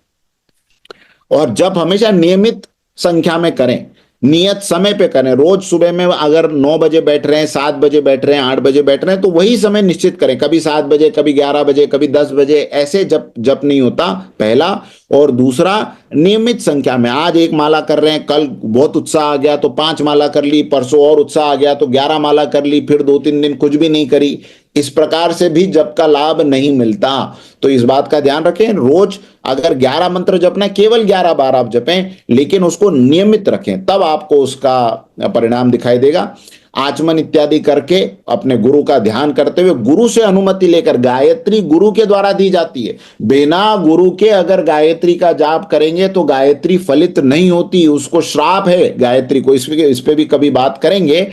और जप हमेशा नियमित संख्या में करें, नियत समय पे करें। रोज सुबह में अगर 9 बजे बैठ रहे हैं, 7 बजे बैठ रहे हैं, 8 बजे बैठ रहे हैं, तो वही समय निश्चित करें। कभी 7 बजे, कभी 11 बजे, कभी 10 बजे, ऐसे जप नहीं होता, पहला। और दूसरा, नियमित संख्या में। आज 1 माला कर रहे हैं, कल बहुत उत्साह आ गया तो 5 माला कर ली, परसों और उत्साह आ गया तो 11 माला कर ली, फिर 2-3 दिन कुछ भी नहीं करी। इस प्रकार से भी जप का लाभ नहीं मिलता। तो इस बात का ध्यान रखें। रोज अगर 11 मंत्र जपना है, केवल 11 बार आप जपें, लेकिन उसको नियमित रखें, तब आपको उसका परिणाम दिखाई देगा। आचमन इत्यादि करके अपने गुरु का ध्यान करते हुए, गुरु से अनुमति लेकर, गायत्री गुरु के द्वारा दी जाती है। बिना गुरु के अगर गायत्री का जाप करेंगे तो गायत्री फलित नहीं होती, उसको श्राप है गायत्री को। इस पे भी कभी बात करेंगे।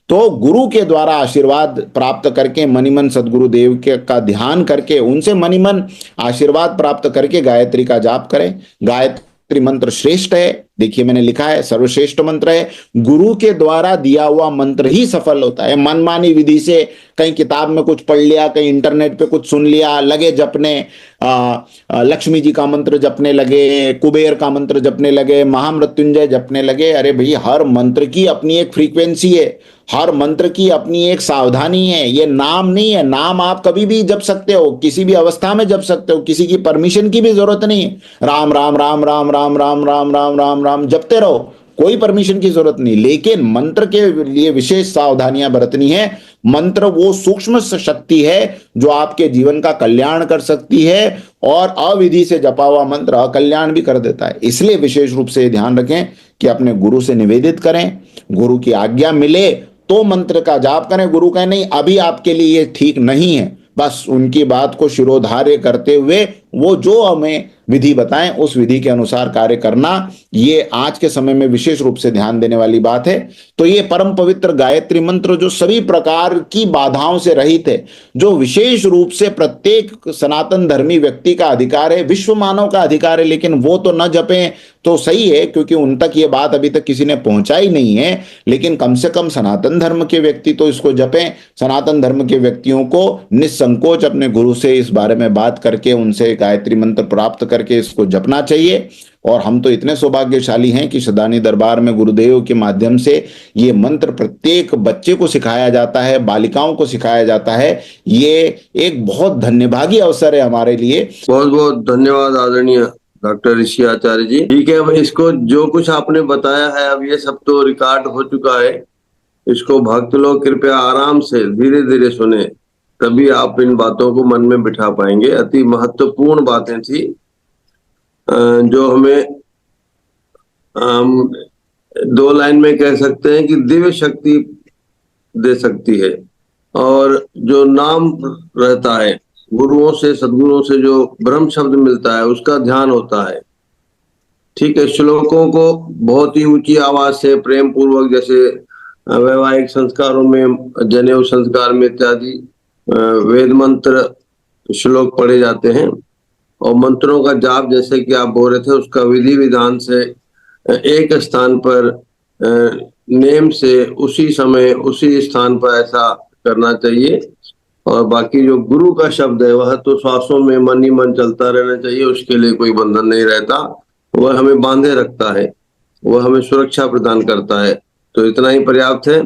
तो गुरु के द्वारा आशीर्वाद प्राप्त करके, मनीमन सदगुरु देव के का ध्यान करके, उनसे मनीमन आशीर्वाद प्राप्त करके गायत्री का जाप करें। गायत्री मंत्र श्रेष्ठ है, देखिए मैंने लिखा है सर्वश्रेष्ठ मंत्र है। गुरु के द्वारा दिया हुआ मंत्र ही सफल होता है। मनमानी विधि से कहीं किताब में कुछ पढ़ लिया, कहीं इंटरनेट पे कुछ सुन लिया, लगे जपने, लक्ष्मी जी का मंत्र जपने लगे, कुबेर का मंत्र जपने लगे, महामृत्युंजय जपने लगे। अरे भाई, हर मंत्र की अपनी एक फ्रीक्वेंसी है, हर मंत्र की अपनी एक सावधानी है। ये नाम नहीं है, नाम आप कभी भी जप सकते हो, किसी भी अवस्था में जप सकते हो, किसी की परमिशन की भी जरूरत नहीं है। राम राम राम राम राम राम राम राम राम राम जपते रहो, कोई परमिशन की जरूरत नहीं। लेकिन मंत्र के लिए विशेष सावधानियां बरतनी है। मंत्र वो सूक्ष्म शक्ति है जो आपके जीवन का कल्याण कर सकती है, और अविधि से जपा हुआ मंत्र अकल्याण भी कर देता है। इसलिए विशेष रूप से ध्यान रखें कि अपने गुरु से निवेदित करें, गुरु की आज्ञा मिले तो मंत्र का जाप करें। गुरु कहे नहीं अभी आपके लिए ये ठीक नहीं है, बस उनकी बात को शिरोधार्य करते हुए वो जो हमें विधि बताएं उस विधि के अनुसार कार्य करना, ये आज के समय में विशेष रूप से ध्यान देने वाली बात है। तो ये परम पवित्र गायत्री मंत्र जो सभी प्रकार की बाधाओं से रहित है, जो विशेष रूप से प्रत्येक सनातन धर्मी व्यक्ति का अधिकार है, विश्व मानव का अधिकार है, लेकिन वो तो न जपें तो सही है, क्योंकि उन तक ये बात अभी तक किसी ने पहुंचाई नहीं है। लेकिन कम से कम सनातन धर्म के व्यक्ति तो इसको जपें। सनातन धर्म के व्यक्तियों को निसंकोच अपने गुरु से इस बारे में बात करके उनसे गायत्री मंत्र प्राप्त करके इसको जपना चाहिए। और हम तो इतने सौभाग्यशाली हैं कि सदानी दरबार में गुरुदेव के माध्यम से ये मंत्र प्रत्येक बच्चे को सिखाया जाता है, बालिकाओं को सिखाया जाता है। ये एक बहुत धन्यभागी अवसर है हमारे लिए। बहुत बहुत धन्यवाद आदरणीय डॉक्टर ऋषि आचार्य जी। ठीक है, अब इसको जो कुछ आपने बताया है, अब ये सब तो रिकॉर्ड हो चुका है। इसको भक्त लोग कृपया आराम से धीरे धीरे सुने, तभी आप इन बातों को मन में बिठा पाएंगे। अति महत्वपूर्ण बातें थी जो हमें दो लाइन में कह सकते हैं कि दिव्य शक्ति दे सकती है। और जो नाम रहता है गुरुओं से, सदगुरुओं से जो ब्रह्म शब्द मिलता है उसका ध्यान होता है। ठीक है, श्लोकों को बहुत ही ऊंची आवाज से प्रेम पूर्वक, जैसे वैवाहिक संस्कारों में, जनेऊ संस्कार में इत्यादि वेद मंत्र श्लोक पढ़े जाते हैं। और मंत्रों का जाप, जैसे कि आप बोल रहे थे, उसका विधि विधान से एक स्थान पर नेम से उसी समय उसी स्थान पर ऐसा करना चाहिए। और बाकी जो गुरु का शब्द है वह तो श्वासों में मन ही मन चलता रहना चाहिए, उसके लिए कोई बंधन नहीं रहता। वह हमें बांधे रखता है, वह हमें सुरक्षा प्रदान करता है। तो इतना ही पर्याप्त है।